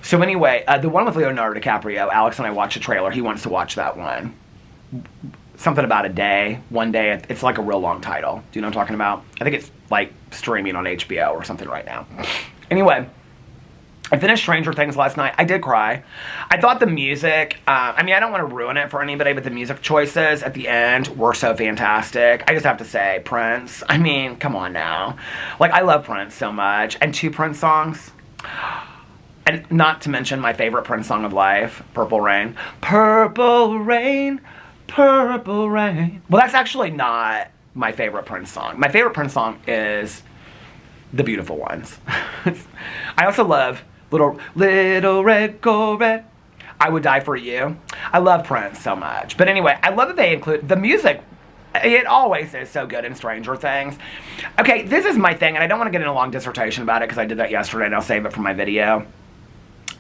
So anyway, the one with Leonardo DiCaprio, Alex and I watched the trailer. He wants to watch that one. Something about a day, one day. It's like a real long title. Do you know what I'm talking about? I think it's like streaming on HBO or something right now. Anyway, I finished Stranger Things last night. I did cry. I thought the music, I mean, I don't want to ruin it for anybody, but the music choices at the end were so fantastic. I just have to say, Prince, I mean, come on now. Like, I love Prince so much. And 2 Prince songs. And not to mention my favorite Prince song of life, Purple Rain. Purple Rain, Purple Rain. Well, that's actually not my favorite Prince song. My favorite Prince song is The Beautiful Ones. I also love Little Red Corvette, I Would Die For You. I love Prince so much. But anyway, I love that they include the music. It always is so good in Stranger Things. Okay, this is my thing, and I don't want to get in a long dissertation about it because I did that yesterday and I'll save it for my video.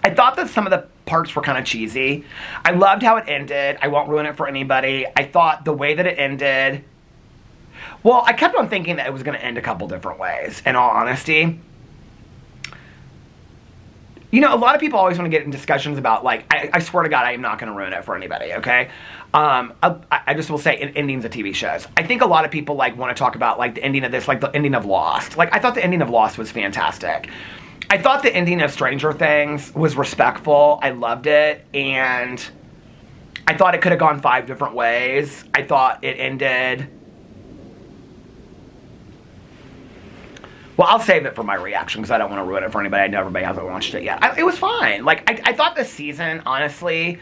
I thought that some of the parts were kind of cheesy. I loved how it ended. I won't ruin it for anybody. I thought the way that it ended, well, I kept on thinking that it was going to end a couple different ways, in all honesty. You know, a lot of people always want to get in discussions about, like, I swear to God, I am not going to ruin it for anybody, okay? I just will say, endings of TV shows. I think a lot of people, like, want to talk about, like, the ending of this, like, the ending of Lost. Like, I thought the ending of Lost was fantastic. I thought the ending of Stranger Things was respectful. I loved it, and I thought it could have gone 5 different ways. I thought it ended... Well, I'll save it for my reaction because I don't want to ruin it for anybody. I know everybody hasn't watched it yet. It was fine. Like, I thought this season, honestly...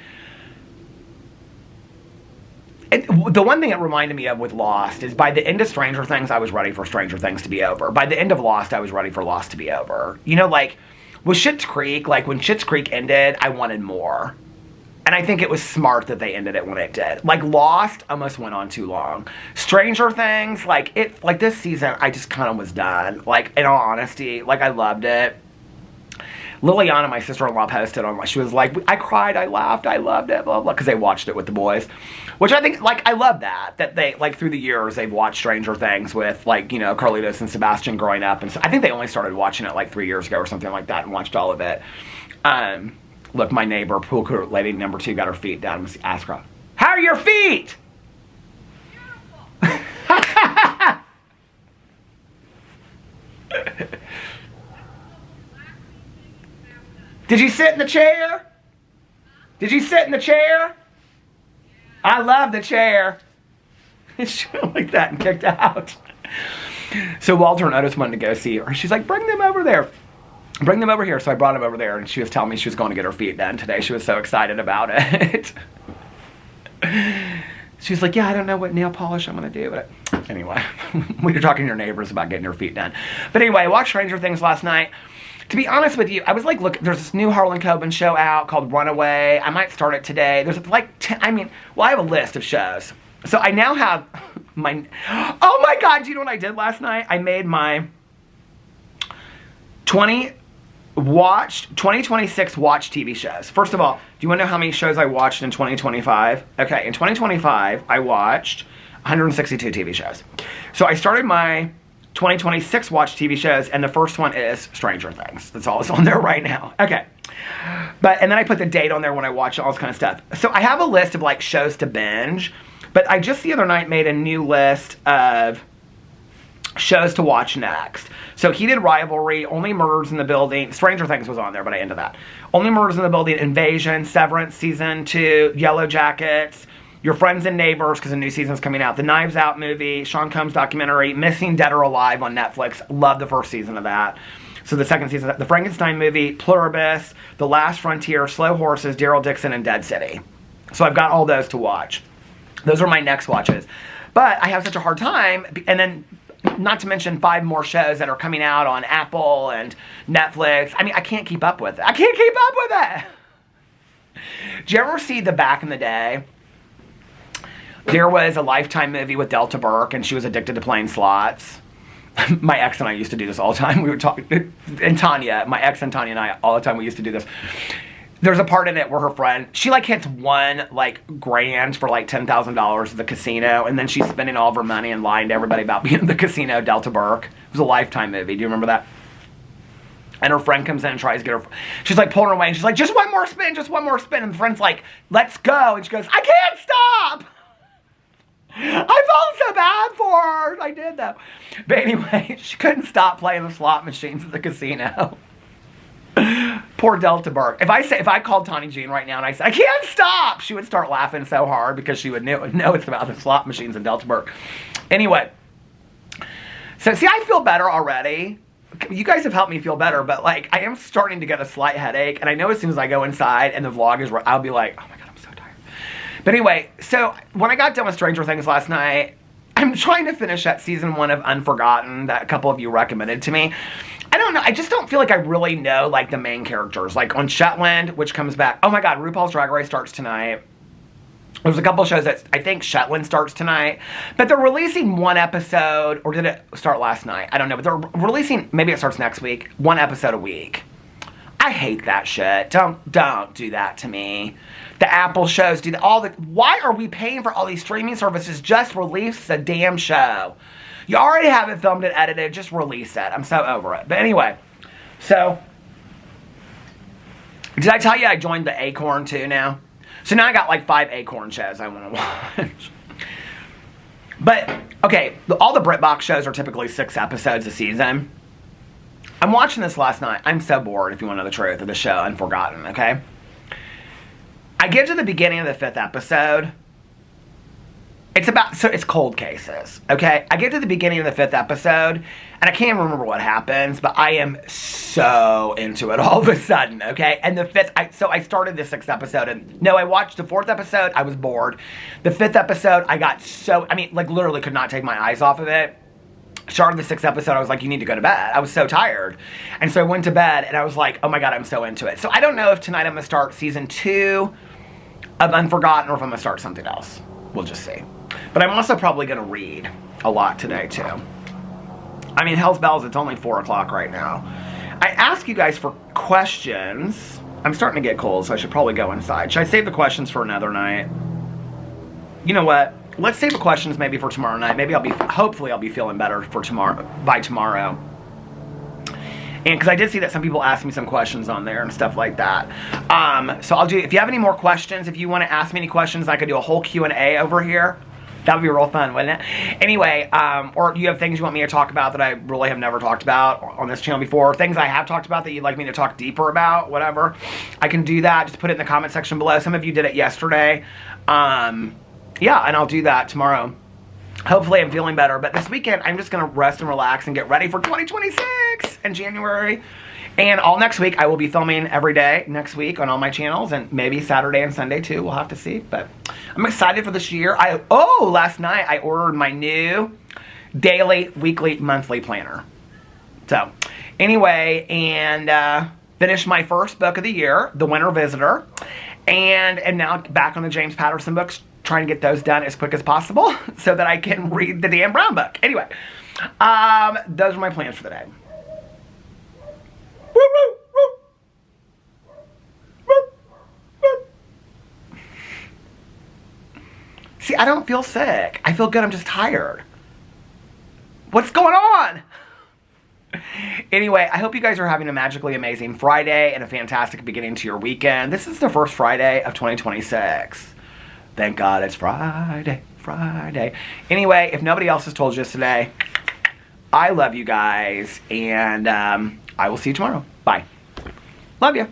the one thing it reminded me of with Lost is by the end of Stranger Things, I was ready for Stranger Things to be over. By the end of Lost, I was ready for Lost to be over. You know, like, with Schitt's Creek, like, when Schitt's Creek ended, I wanted more. And I think it was smart that they ended it when it did. Like, Lost almost went on too long. Stranger Things, like, this season, I just kind of was done. Like, in all honesty, like, I loved it. Liliana, my sister-in-law, posted on, she was like, I cried, I laughed, I loved it, blah, blah, because they watched it with the boys. Which I think, like, I love that they, like, through the years, they've watched Stranger Things with, like, you know, Carlitos and Sebastian growing up. And so I think they only started watching it, like, 3 years ago or something like that and watched all of it. Look, my neighbor, pool crew lady number 2, got her feet down. Ask her, how are your feet? Beautiful. Did you sit in the chair? Did you sit in the chair? I love the chair. She went like that and kicked out. So Walter and Otis wanted to go see her. She's like, bring them over there. Bring them over here. So I brought them over there, and she was telling me she was going to get her feet done today. She was so excited about it. She was like, yeah, I don't know what nail polish I'm going to do. But anyway, when you're talking to your neighbors about getting your feet done. But anyway, I watched Stranger Things last night. To be honest with you, I was like, look, there's this new Harlan Coben show out called Runaway. I might start it today. There's like, I have a list of shows. So I now have my, oh my God, do you know what I did last night? I made my 2026 watch TV shows. First of all, do you want to know how many shows I watched in 2025? Okay, in 2025, I watched 162 TV shows. So I started my 2026 watch TV shows, and the first one is Stranger Things. That's all that's on there right now. Okay. And then I put the date on there when I watch all this kind of stuff. So I have a list of like shows to binge, but I just the other night made a new list of shows to watch next. So Heated Rivalry, Only Murders in the Building, Stranger Things was on there, but I ended that. Only Murders in the Building, Invasion, Severance Season 2, Yellow Jackets, Your Friends and Neighbors, because a new season's coming out, the Knives Out movie, Sean Combs documentary, Missing Dead or Alive on Netflix. Love the first season of that. So the second season, the Frankenstein movie, Pluribus, The Last Frontier, Slow Horses, Daryl Dixon, and Dead City. So I've got all those to watch. Those are my next watches. But I have such a hard time, and then not to mention 5 more shows that are coming out on Apple and Netflix. I mean, I can't keep up with it. I can't keep up with it. Did you ever see the back in the day? There was a Lifetime movie with Delta Burke, and she was addicted to playing slots. My ex and I used to do this all the time. We would talk, and Tanya, my ex and Tanya and I, all the time we used to do this. There's a part in it where her friend, she like hits one like grand for like $10,000 at the casino, and then she's spending all of her money and lying to everybody about being at the casino. Delta Burke. It was a Lifetime movie. Do you remember that? And her friend comes in and tries to get her. She's like pulling her away, and she's like, just one more spin, just one more spin. And the friend's like, let's go. And she goes, I can't stop. I felt so bad for her. I did though. But anyway, she couldn't stop playing the slot machines at the casino. Poor Delta Burke. If I called Tawny Jean right now and I said, I can't stop, she would start laughing so hard because she would know it's about the slot machines in Delta Burke. Anyway. So see, I feel better already. You guys have helped me feel better, but like I am starting to get a slight headache, and I know as soon as I go inside and the vlog is, I'll be like, oh my God, I'm so tired. But anyway, so when I got done with Stranger Things last night, I'm trying to finish that season 1 of Unforgotten that a couple of you recommended to me. I don't know. I just don't feel like I really know, like, the main characters. Like, on Shetland, which comes back. Oh, my God. RuPaul's Drag Race starts tonight. There's a couple shows that I think Shetland starts tonight. But they're releasing one episode. Or did it start last night? I don't know. But they're releasing, maybe it starts next week, one episode a week. I hate that shit. Don't do that to me. The Apple shows do that. Why are we paying for all these streaming services? Just release the damn show. You already have it filmed and edited. Just release it. I'm so over it. But anyway, so did I tell you I joined the Acorn too now? So now I got like 5 Acorn shows I want to watch. But, okay, all the BritBox shows are typically 6 episodes a season. I'm watching this last night. I'm so bored, if you want to know the truth, of the show Unforgotten, okay? I get to the beginning of the 5th episode. It's cold cases, okay? I get to the beginning of the 5th episode, and I can't remember what happens, but I am so into it all of a sudden, okay? And the 5th, so I started the 6th episode, and no, I watched the 4th episode, I was bored. The 5th episode, like literally could not take my eyes off of it. Started the 6th episode, I was like, you need to go to bed. I was so tired. And so I went to bed, and I was like, oh my God, I'm so into it. So I don't know if tonight I'm going to start season 2 of Unforgotten, or if I'm going to start something else. We'll just see. But I'm also probably going to read a lot today, too. I mean, hell's bells, it's only 4 o'clock right now. I ask you guys for questions. I'm starting to get cold, so I should probably go inside. Should I save the questions for another night? You know what? Let's save the questions maybe for tomorrow night. Maybe hopefully I'll be feeling better for by tomorrow. And because I did see that some people asked me some questions on there and stuff like that. So I'll do, if you have any more questions, if you want to ask me any questions, I could do a whole Q&A over here. That would be real fun, wouldn't it? Anyway, or you have things you want me to talk about that I really have never talked about on this channel before, things I have talked about that you'd like me to talk deeper about, whatever, I can do that. Just put it in the comment section below. Some of you did it yesterday. Yeah, and I'll do that tomorrow. Hopefully I'm feeling better, but this weekend I'm just going to rest and relax and get ready for 2026 in January. And all next week I will be filming every day next week on all my channels, and maybe Saturday and Sunday too. We'll have to see, but I'm excited for this year. Last night I ordered my new daily, weekly, monthly planner. So anyway, and finished my first book of the year, The Winter Visitor, and now back on the James Patterson books, trying to get those done as quick as possible so that I can read the Dan Brown book. Anyway, those are my plans for the day. See, I don't feel sick. I feel good. I'm just tired. What's going on? Anyway, I hope you guys are having a magically amazing Friday and a fantastic beginning to your weekend. This is the first Friday of 2026. Thank God it's Friday. Anyway, if nobody else has told you this today, I love you guys, and I will see you tomorrow. Bye. Love you.